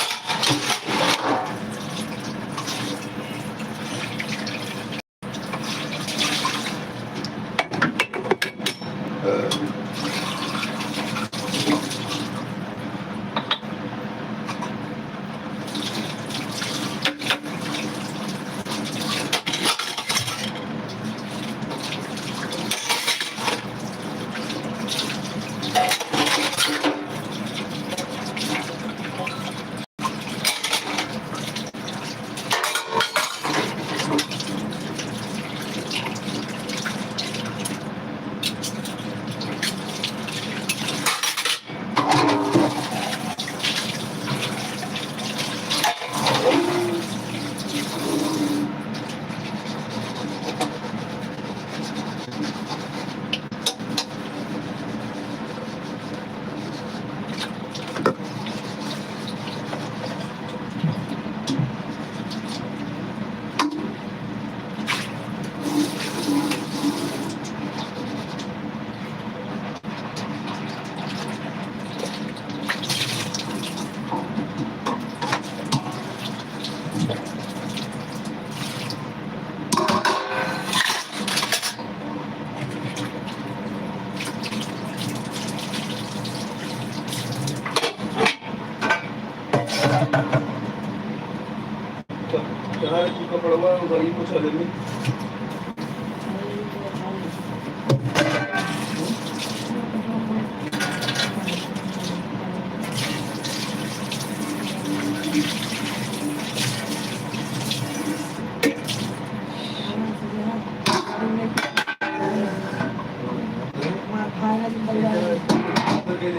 कहाँ चुका पड़ा हुआ है वही पूछा देंगे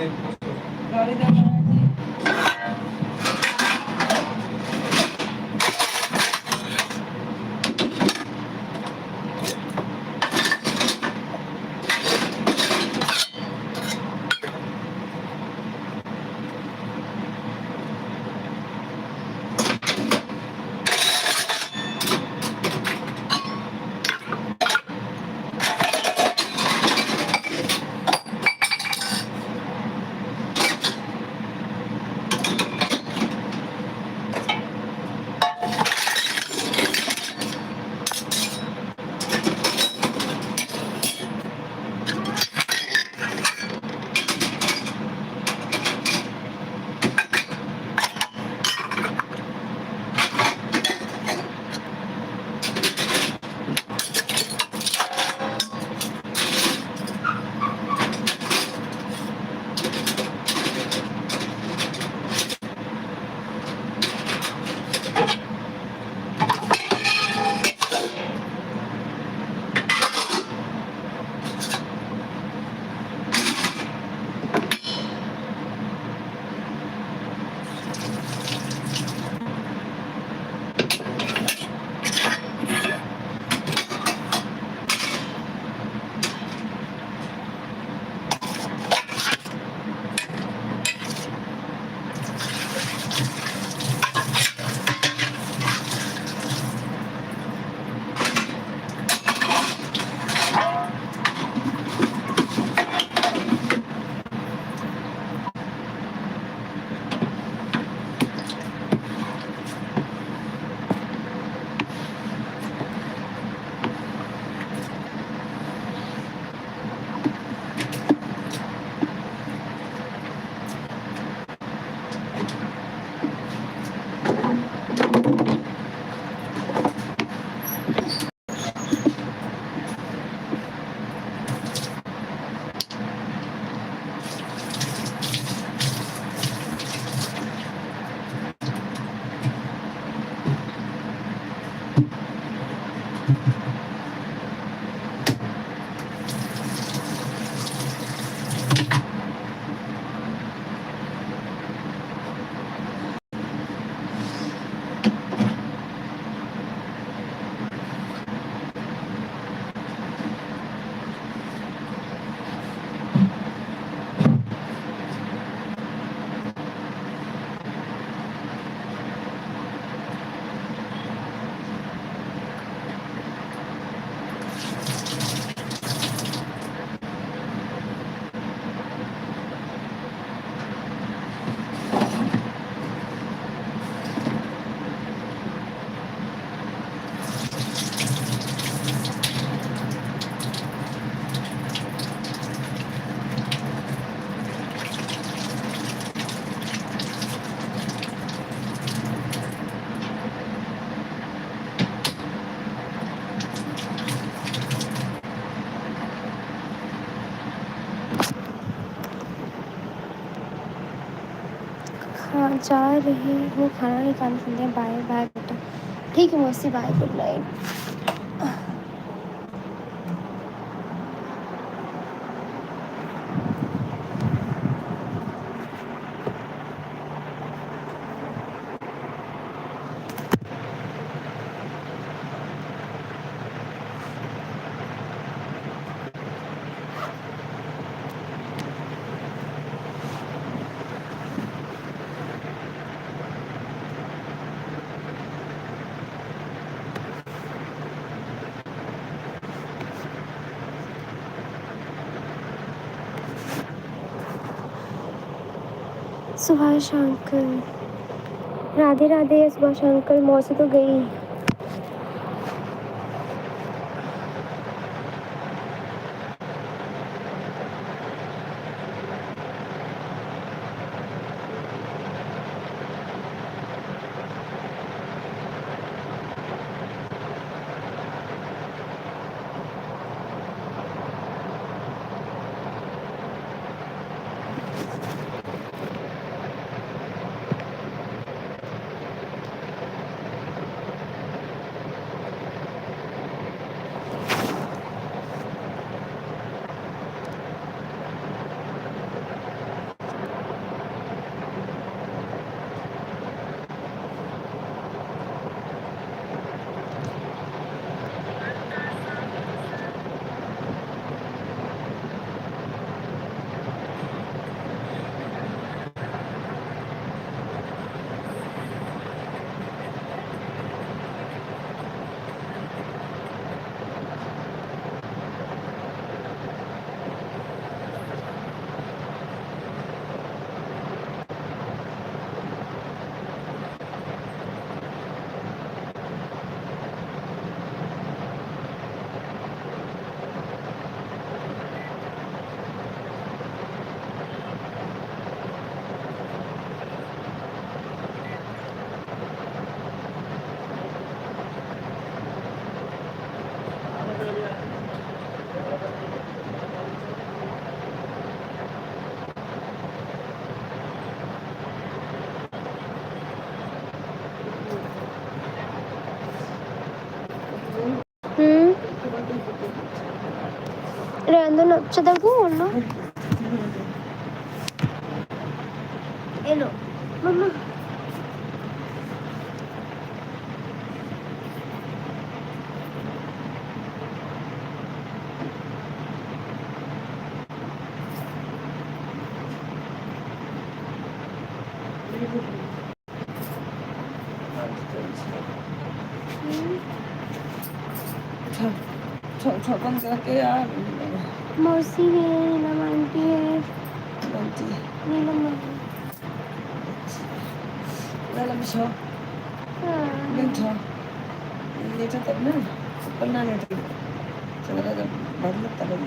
दे उसको। गाड़ी दे बनाई थी। हाँ जा रही हूँ, खाना निकाल के बाय बाय बेटा। ठीक है मौसी, bye, good night. Subhash uncle, Radhe Radhe. Subhash uncle, मौसी तो गई। रहने दो ना, चादर को ओढ़ लो। ये लो मम्मा। बंद करके यार। मौसी है, नीलम आंटी है, नीलम आंटी। Dalam show, हाँ। bentar. Itu tak benar. Pernah nanti. Sebenarnya ada banyak tak ada.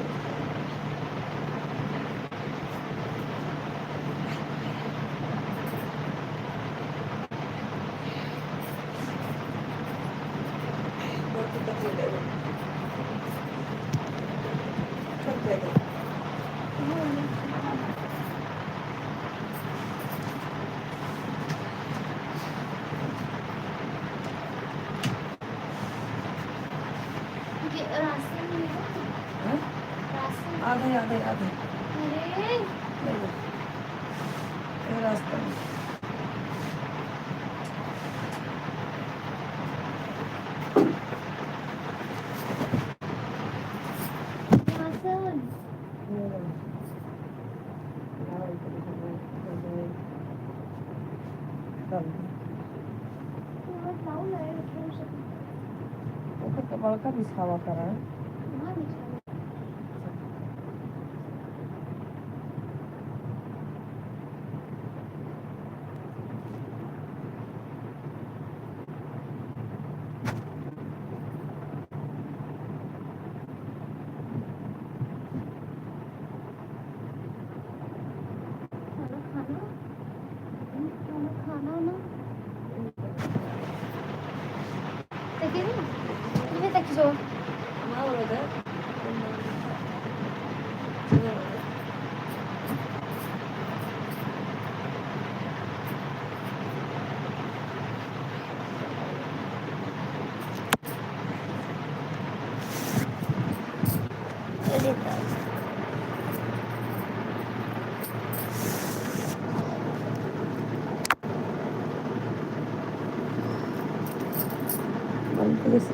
ये रास्ते में है, Hah? रास्ते में। Ada. अरे Ini rasta. हासन, तू मत लाओ ना यार, क्यों सब Oke, kepala kan bisa kawakan. वहाँ बिछा दो। खाना ना तक ini tak so Mau ada? Bagus.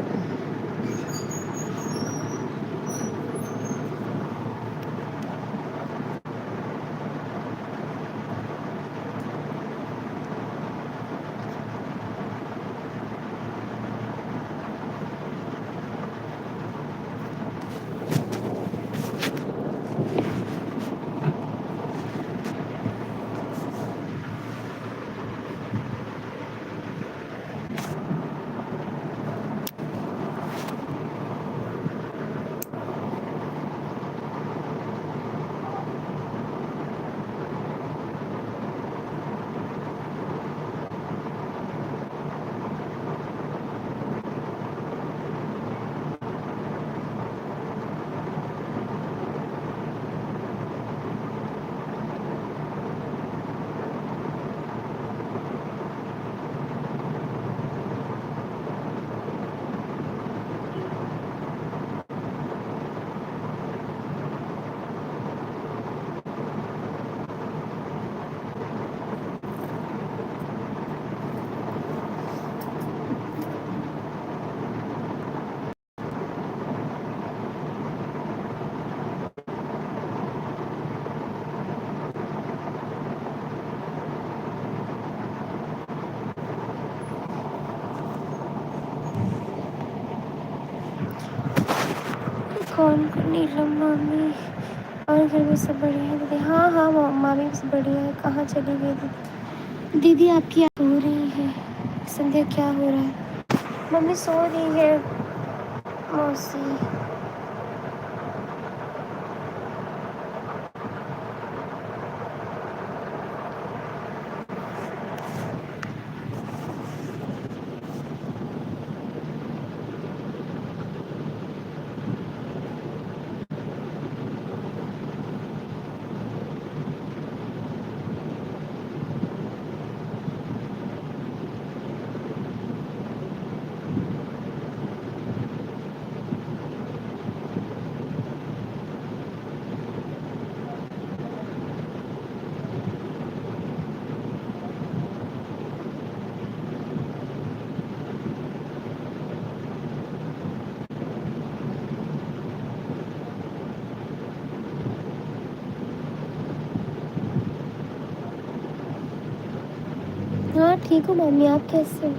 कौन नीलम मामी और घर में सब बढ़िया है दीदी। हाँ मामी भी सब बढ़िया है। कहाँ चली गई दीदी? दीदी आपकी हो रही है संध्या, क्या हो रहा है? मम्मी सो रही है मौसी। हाँ ठीक हूँ मम्मी, आप कैसे हो?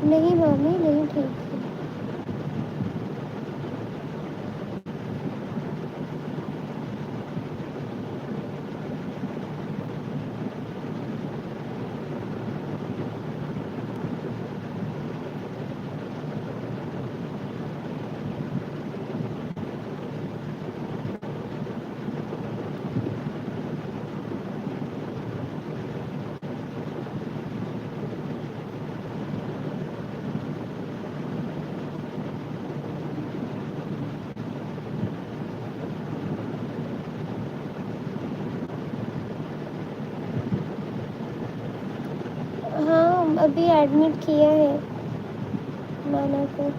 नहीं मम्मी, नहीं ठीक है। हाँ अभी एडमिट किया है नाना को।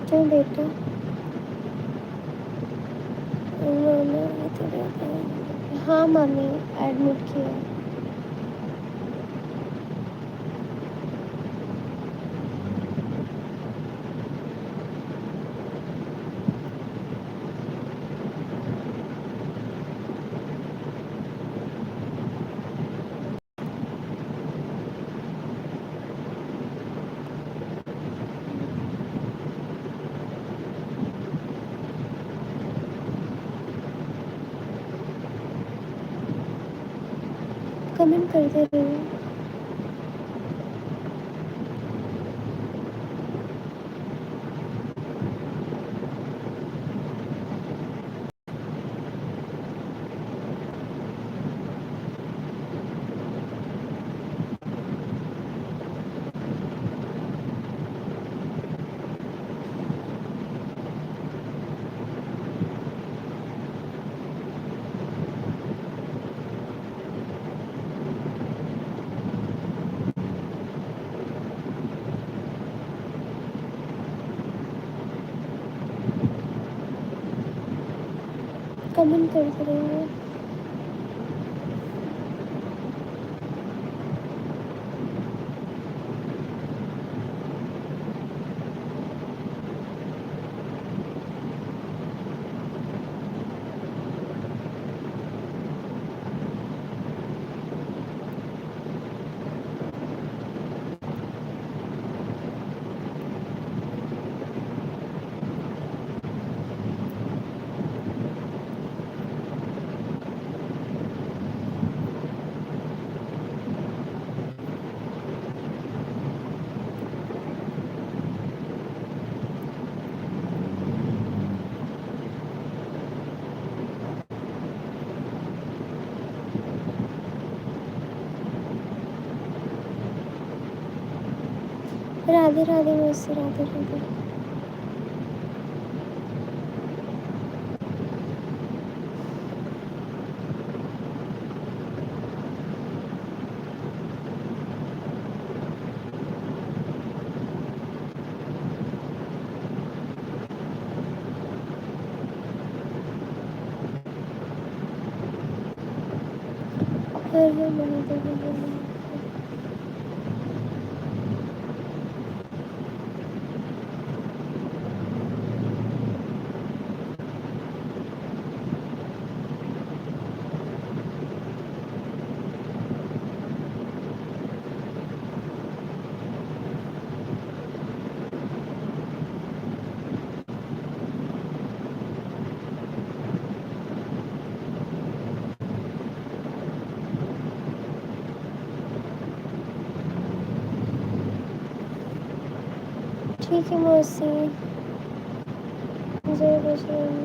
क्यों बेटा? नाना इधर आ गए। हाँ मम्मी, एडमिट किया है। कमेंट करते रहिए। कमेंट करते रहिए। राधे राधे मौसी, राधे राधे। हर हर महादेव, हर हर महादेव। ठीक है मौसी, जय बजरंग।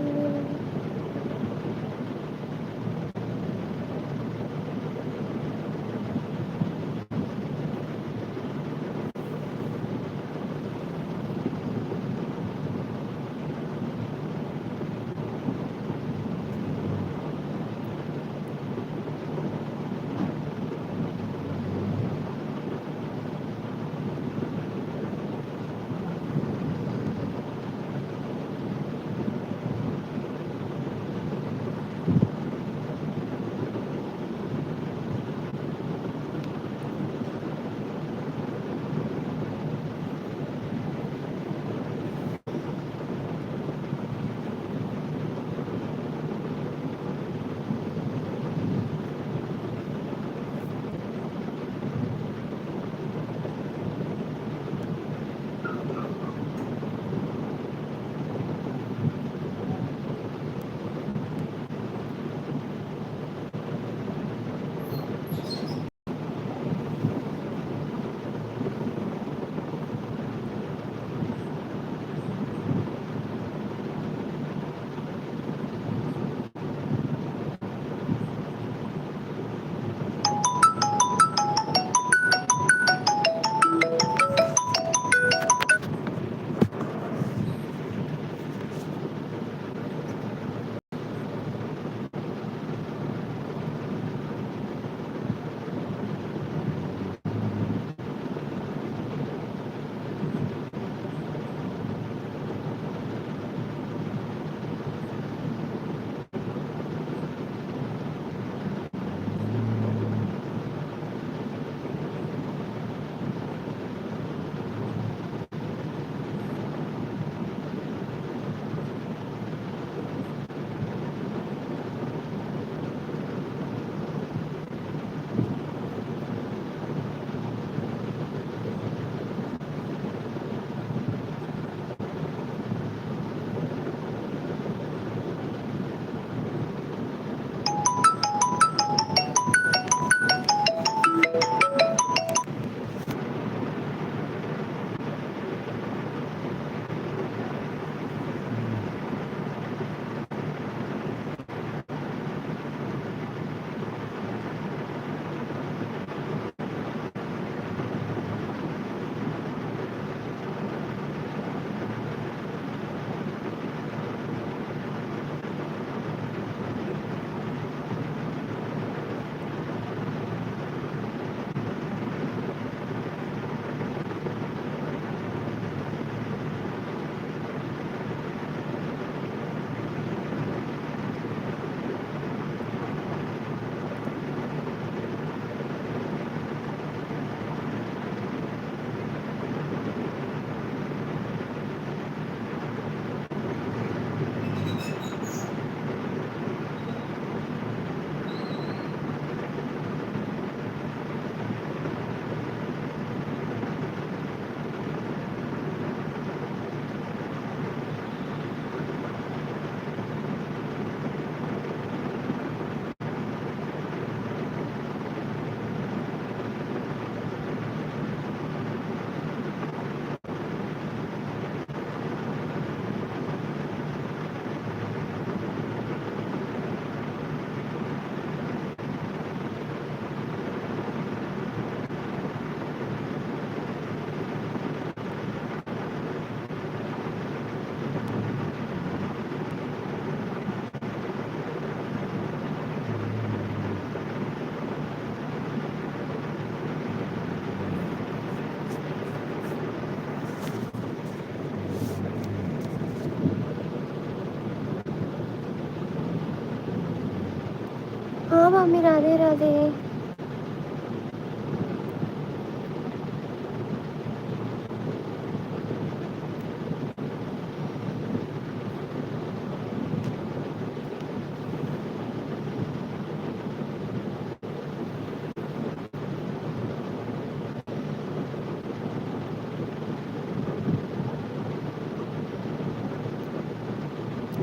हाँ मम्मी, राधे राधे।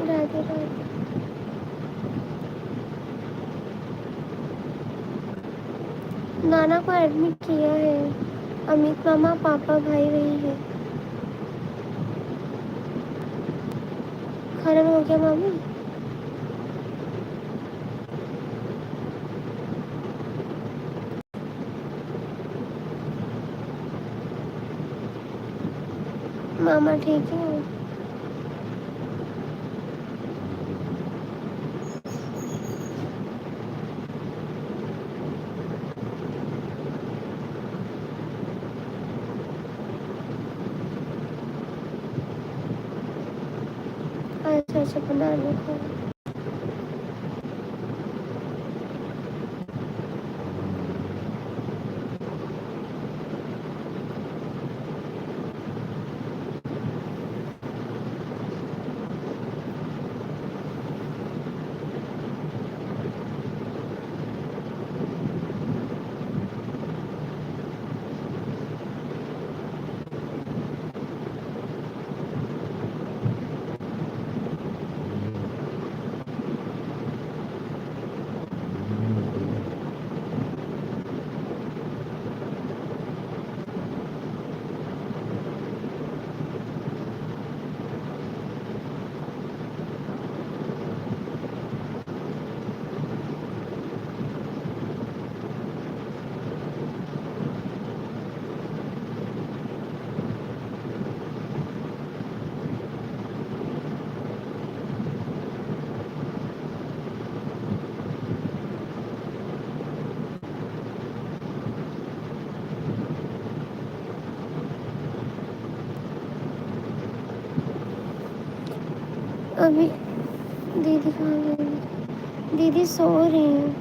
राधे राधे। नाना को एडमिट किया है। अमित मामा, पापा, भाई वही है। खाना में हो गया मामी? मामा ठीक है? अच्छा अच्छा, बना लो खाना। अभी दीदी कहाँ गई? दीदी सो रही है।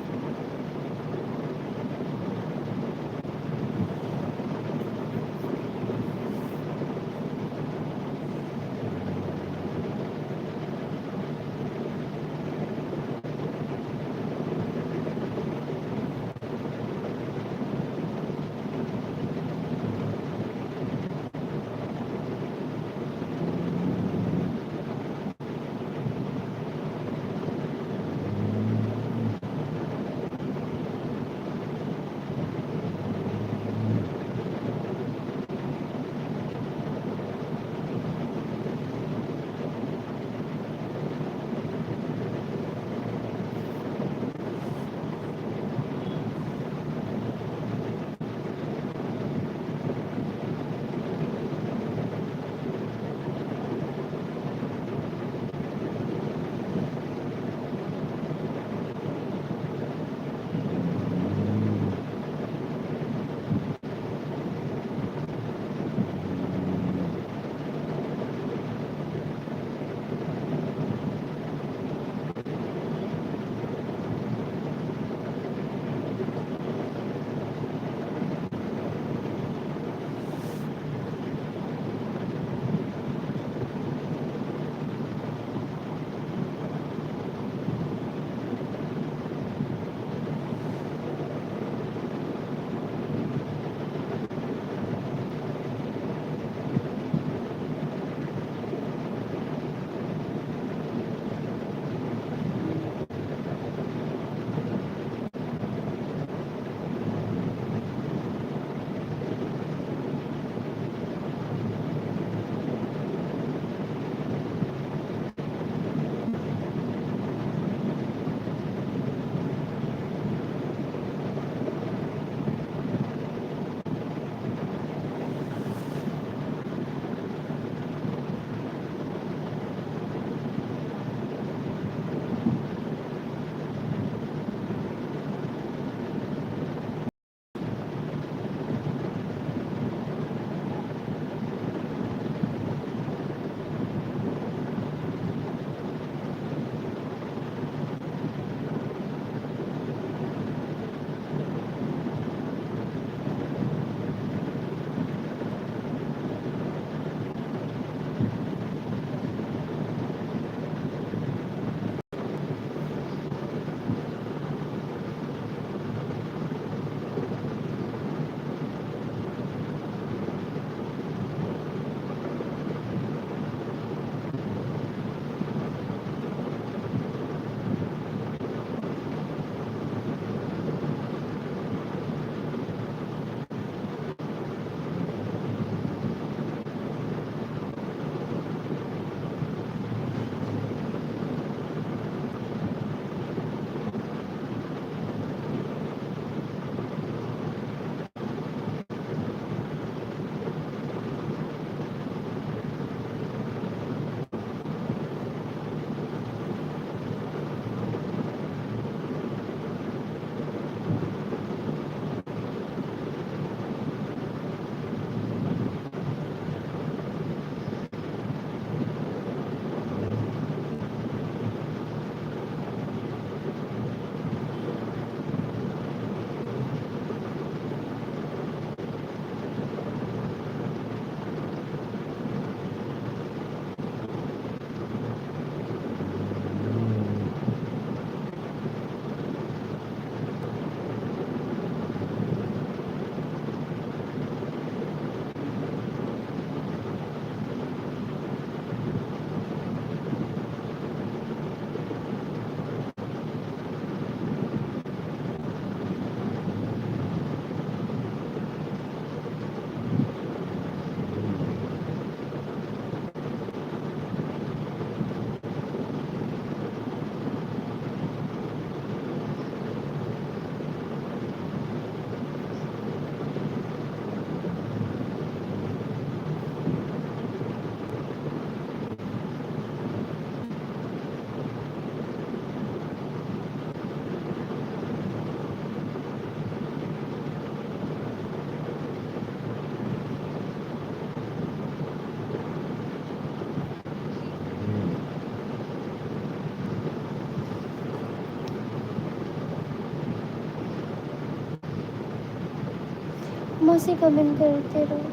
मौसी कमेंट करते रहो।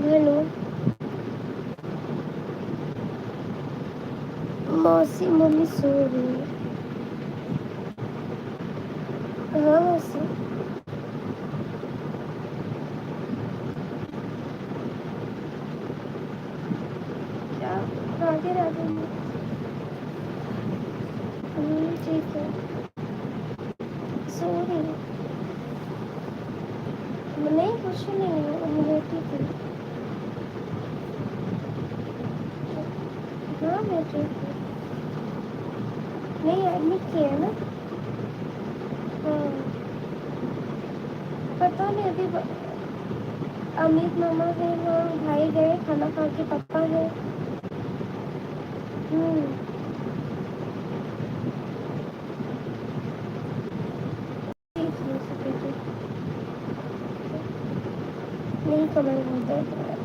हेलो मौसी, मम्मी सो रही है। हाँ मौसी, क्या राधे राधे। ठीक है, सो रही है। नहीं कुछ नहीं है, मैं बैठी थी। हाँ बैठी थी, नहीं एडमिट किया है ना। हाँ पता नहीं, अभी अमित मामा है वहाँ, भाई गए खाना खा के, पापा है। ठीक है, ठीक है। नहीं कमर बहुत दर्द हो रहा है।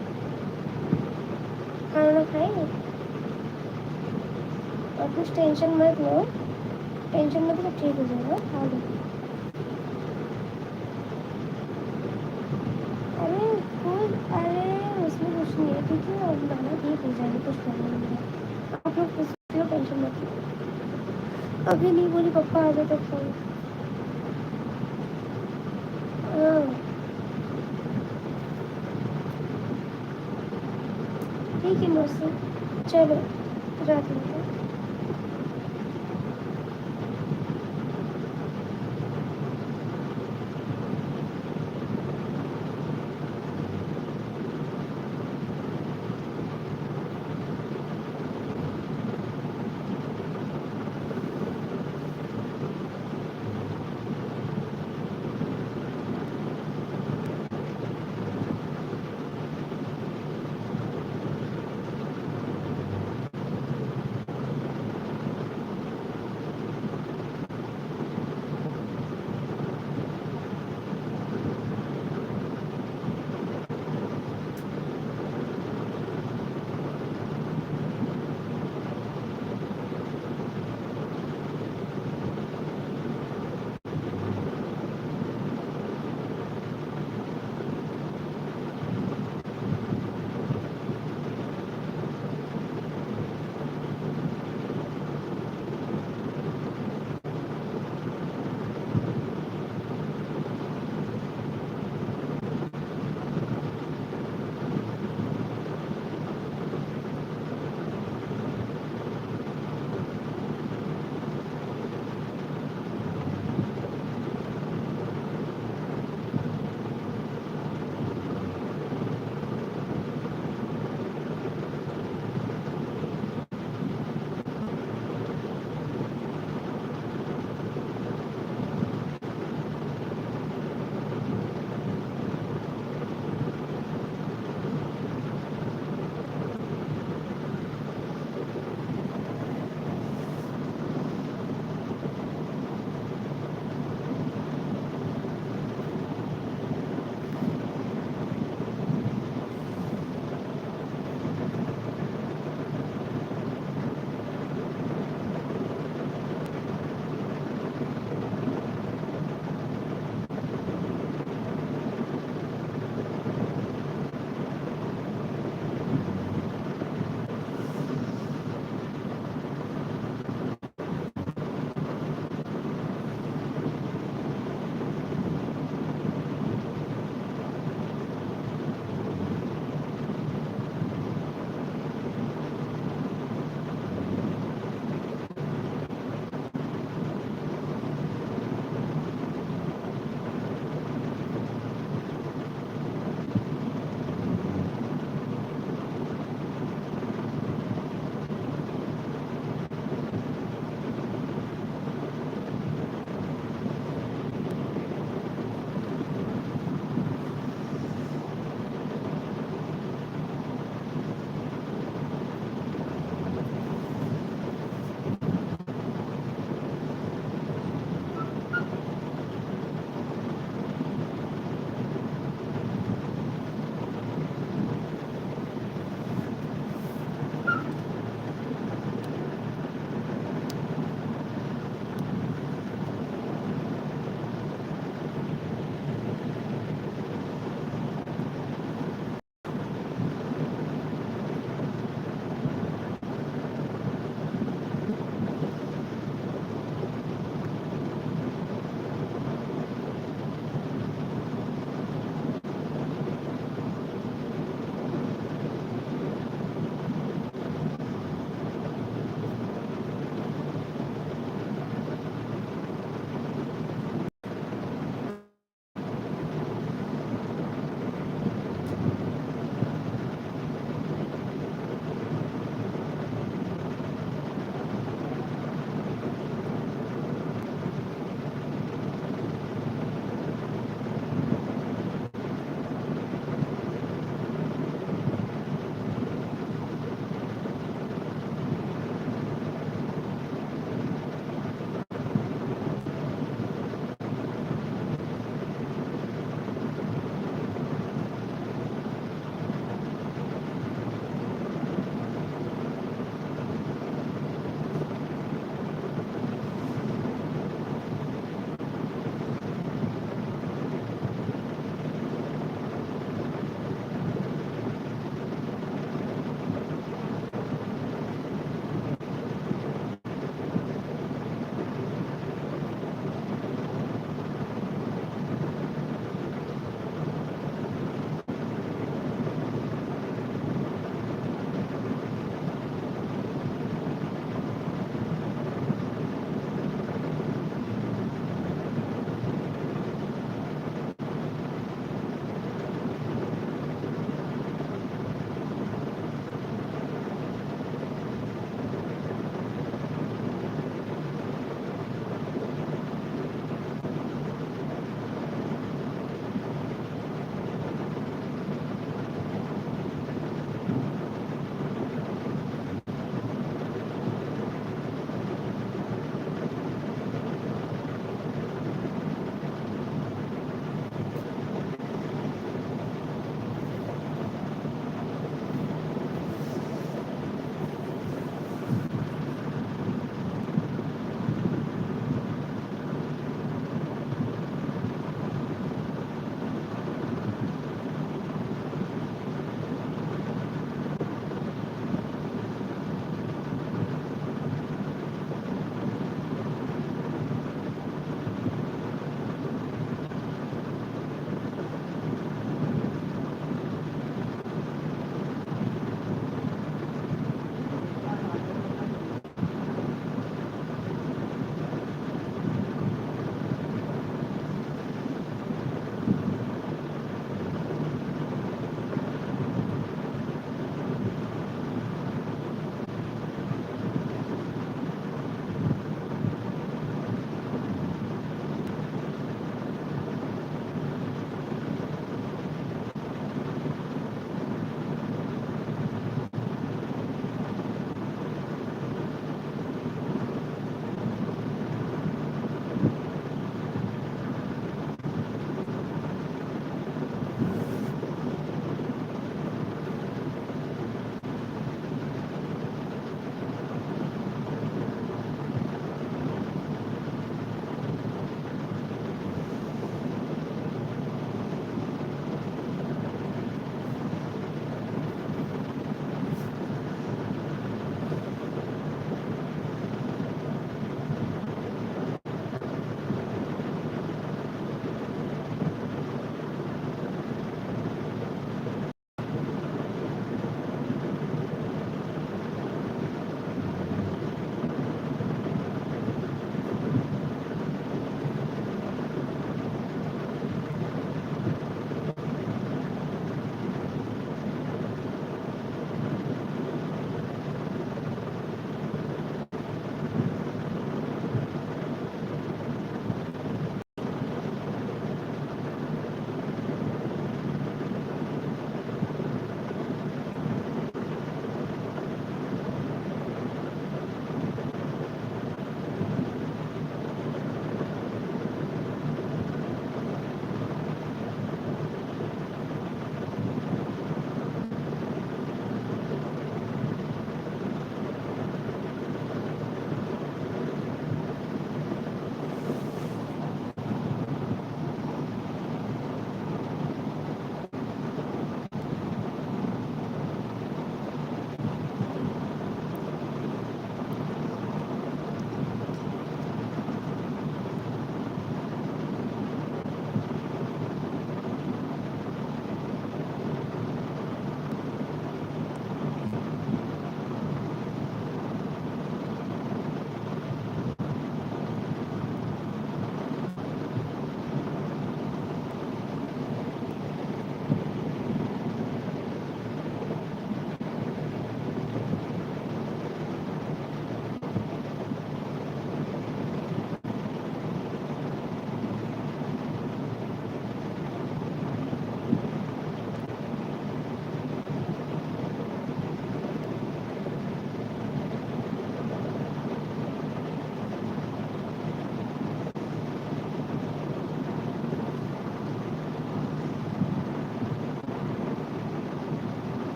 खाना खाएंगे और कुछ टेंशन मत लो, टेंशन मत लो, ठीक हो जाएगा, खा लो। अरे उसमें कुछ नहीं है, ठीक है, और माना ठीक हो जाएगा, कुछ प्रॉब्लम नहीं है। आप लोग कुछ लो, टेंशन मत लो। अभी नहीं बोली, पप्पा आ जाए तो फोन। हाँ ठीक है मौसी, चलो रात में